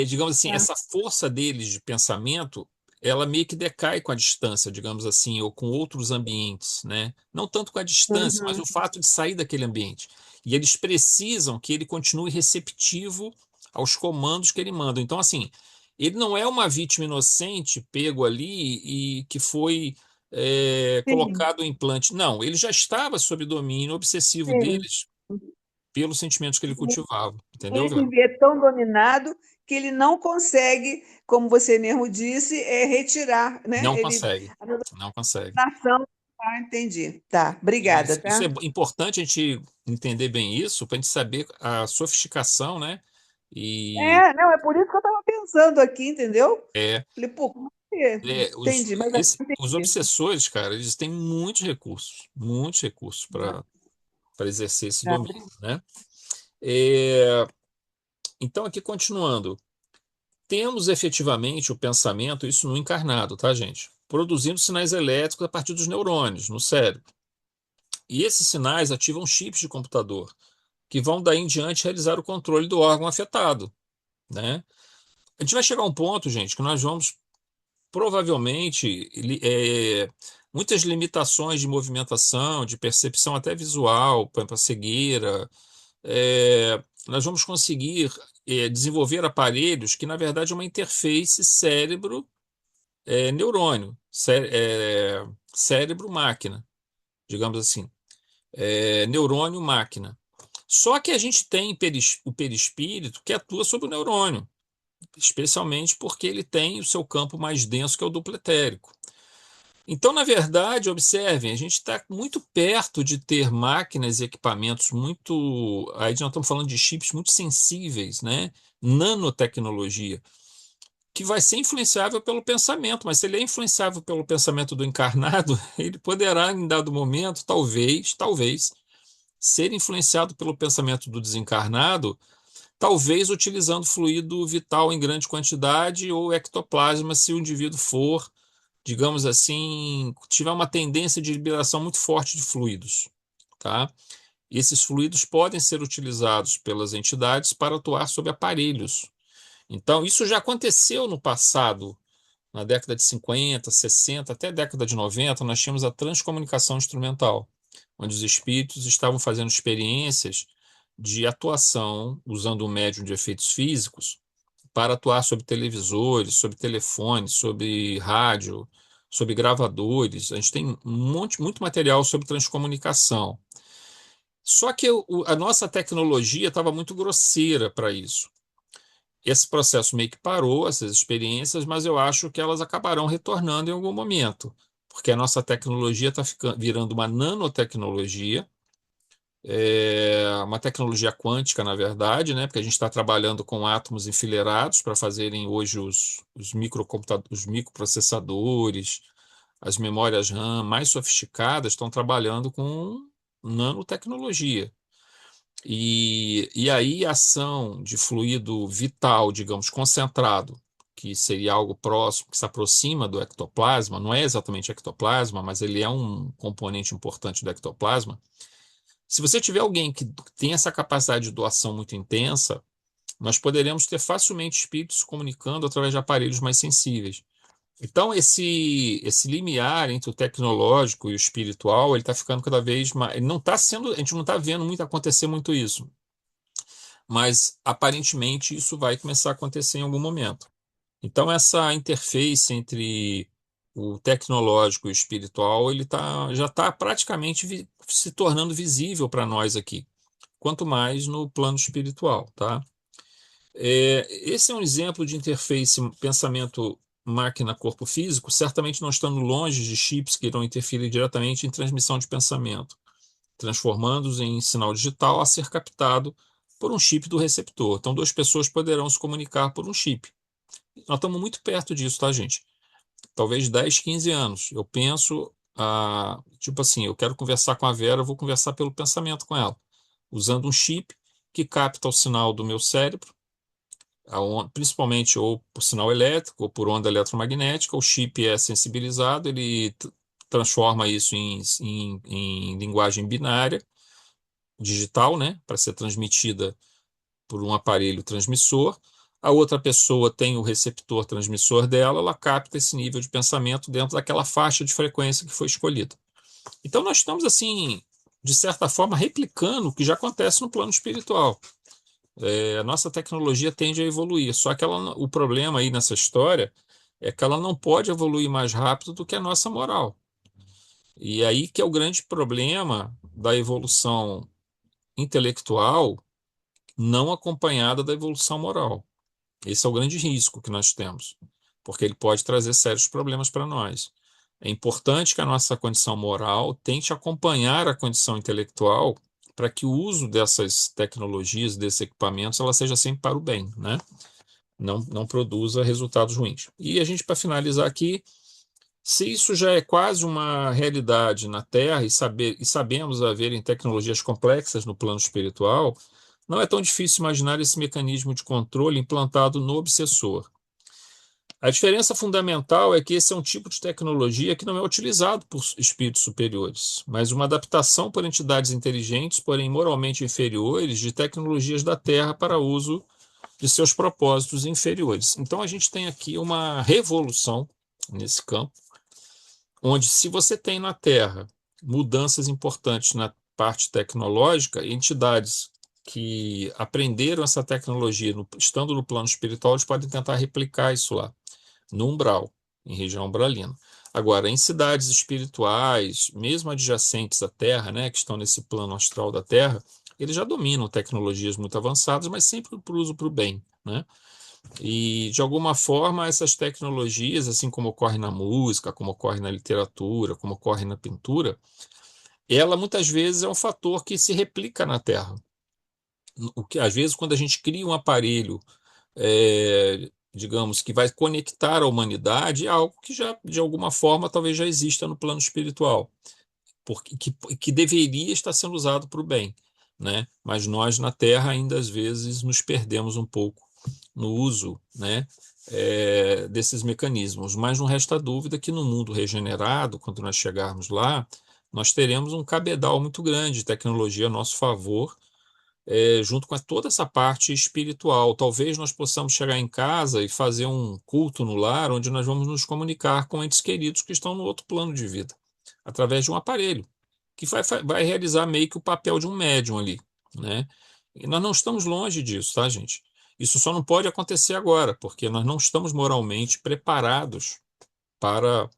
digamos assim, É. essa força deles de pensamento, ela meio que decai com a distância, digamos assim, ou com outros ambientes, né? Não tanto com a distância, mas Uhum. o fato de sair daquele ambiente. E eles precisam que ele continue receptivo aos comandos que ele manda. Então, assim, ele não é uma vítima inocente pego ali e que foi Sim, colocado o implante. Não, ele já estava sob domínio obsessivo sim. deles pelos sentimentos que ele cultivava. Entendeu, Ele se Vera? vê tão dominado que ele não consegue, como você mesmo disse, retirar, Não né? Ele, consegue. a Não consegue. dominação. Ah, entendi. Tá, obrigada, Isso é tá? importante a gente entender bem isso, para a gente saber a sofisticação, né? E É, não, é por isso que eu estava pensando aqui, entendeu? é, Falei, pô, como que os, entendi, mas agora os entendi. obsessores, cara, eles têm muitos recursos para exercer esse Tá, domínio, né? É, então, aqui continuando, temos efetivamente o pensamento, isso no encarnado, tá, gente? Produzindo sinais elétricos a partir dos neurônios no cérebro. E esses sinais ativam chips de computador, que vão daí em diante realizar o controle do órgão afetado, né? A gente vai chegar a um ponto, gente, que nós vamos provavelmente muitas limitações de movimentação, de percepção até visual, por exemplo, a cegueira. Nós vamos conseguir desenvolver aparelhos que, na verdade, é uma interface cérebro-neurônio, cérebro-máquina, digamos assim, neurônio-máquina. Só que a gente tem o perispírito que atua sobre o neurônio, especialmente porque ele tem o seu campo mais denso, que é o duplo etérico. Então, na verdade, observem, a gente está muito perto de ter máquinas e equipamentos muito. Aí nós estamos falando de chips muito sensíveis, né? Nanotecnologia, que vai ser influenciável pelo pensamento, mas se ele é influenciável pelo pensamento do encarnado, ele poderá, em dado momento, talvez, ser influenciado pelo pensamento do desencarnado, talvez utilizando fluido vital em grande quantidade ou ectoplasma, se o indivíduo for, digamos assim, tiver uma tendência de liberação muito forte de fluidos, tá? Esses fluidos podem ser utilizados pelas entidades para atuar sobre aparelhos. Então, isso já aconteceu no passado, na década de 50, 60, até a década de 90, nós tínhamos a transcomunicação instrumental, onde os espíritos estavam fazendo experiências de atuação usando o médium de efeitos físicos para atuar sobre televisores, sobre telefones, sobre rádio, sobre gravadores. A gente tem muito material sobre transcomunicação. Só que a nossa tecnologia estava muito grosseira para isso. Esse processo meio que parou, essas experiências, mas eu acho que elas acabarão retornando em algum momento, porque a nossa tecnologia está virando uma nanotecnologia, uma tecnologia quântica, na verdade, né? Porque a gente está trabalhando com átomos enfileirados para fazerem hoje os microcomputadores, os microprocessadores, as memórias RAM mais sofisticadas estão trabalhando com nanotecnologia. E aí a ação de fluido vital, digamos, concentrado, que seria algo próximo, que se aproxima do ectoplasma, não é exatamente ectoplasma, mas ele é um componente importante do ectoplasma. Se você tiver alguém que tem essa capacidade de doação muito intensa, nós poderemos ter facilmente espíritos se comunicando através de aparelhos mais sensíveis. Então, esse limiar entre o tecnológico e o espiritual, ele está ficando cada vez mais. Ele não está sendo, a gente não está vendo muito acontecer muito isso, mas aparentemente isso vai começar a acontecer em algum momento. Então, essa interface entre o tecnológico e o espiritual, já está praticamente se tornando visível para nós aqui, quanto mais no plano espiritual, tá? Esse é um exemplo de interface pensamento máquina-corpo físico, certamente não estando longe de chips que irão interferir diretamente em transmissão de pensamento, transformando-os em sinal digital a ser captado por um chip do receptor. Então, duas pessoas poderão se comunicar por um chip. Nós estamos muito perto disso, tá, gente? Talvez 10, 15 anos. Eu penso, tipo assim, eu quero conversar com a Vera, eu vou conversar pelo pensamento com ela, usando um chip que capta o sinal do meu cérebro, principalmente ou por sinal elétrico ou por onda eletromagnética. O chip é sensibilizado, ele transforma isso em linguagem binária digital, né, para ser transmitida por um aparelho transmissor. A outra pessoa tem o receptor transmissor dela, ela capta esse nível de pensamento dentro daquela faixa de frequência que foi escolhida. Então, nós estamos, assim, de certa forma, replicando o que já acontece no plano espiritual. A nossa tecnologia tende a evoluir, só que o problema aí nessa história é que ela não pode evoluir mais rápido do que a nossa moral. E aí que é o grande problema da evolução intelectual não acompanhada da evolução moral. Esse é o grande risco que nós temos, porque ele pode trazer sérios problemas para nós. É importante que a nossa condição moral tente acompanhar a condição intelectual para que o uso dessas tecnologias, desses equipamentos, ela seja sempre para o bem, né? Não produza resultados ruins. E a gente, para finalizar aqui, se isso já é quase uma realidade na Terra e sabemos haverem tecnologias complexas no plano espiritual, não é tão difícil imaginar esse mecanismo de controle implantado no obsessor. A diferença fundamental é que esse é um tipo de tecnologia que não é utilizado por espíritos superiores, mas uma adaptação por entidades inteligentes, porém moralmente inferiores, de tecnologias da Terra para uso de seus propósitos inferiores. Então a gente tem aqui uma revolução nesse campo, onde se você tem na Terra mudanças importantes na parte tecnológica, entidades que aprenderam essa tecnologia estando no plano espiritual, eles podem tentar replicar isso lá no umbral, em região umbralina. Agora, em cidades espirituais, mesmo adjacentes à Terra, né, que estão nesse plano astral da Terra, eles já dominam tecnologias muito avançadas, mas sempre para o uso para o bem, né? E, de alguma forma, essas tecnologias, assim como ocorre na música, como ocorre na literatura, como ocorre na pintura, ela muitas vezes é um fator que se replica na Terra. O que, às vezes, quando a gente cria um aparelho digamos, que vai conectar a humanidade, é algo que já, de alguma forma, talvez já exista no plano espiritual, porque que deveria estar sendo usado para o bem, né? Mas nós na Terra ainda às vezes nos perdemos um pouco no uso, né? Desses mecanismos. Mas não resta dúvida que no mundo regenerado, quando nós chegarmos lá, nós teremos um cabedal muito grande de tecnologia a nosso favor, junto com toda essa parte espiritual. Talvez nós possamos chegar em casa e fazer um culto no lar, onde nós vamos nos comunicar com entes queridos que estão no outro plano de vida, através de um aparelho, que vai realizar meio que o papel de um médium ali, né? E nós não estamos longe disso, tá, gente? Isso só não pode acontecer agora, porque nós não estamos moralmente preparados para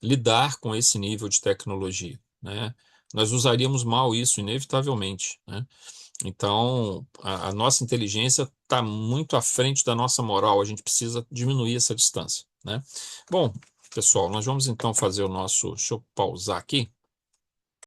lidar com esse nível de tecnologia, né? Nós usaríamos mal isso, inevitavelmente, né? Então, a nossa inteligência está muito à frente da nossa moral, a gente precisa diminuir essa distância, né? Bom, pessoal, nós vamos então fazer o nosso. Deixa eu pausar aqui.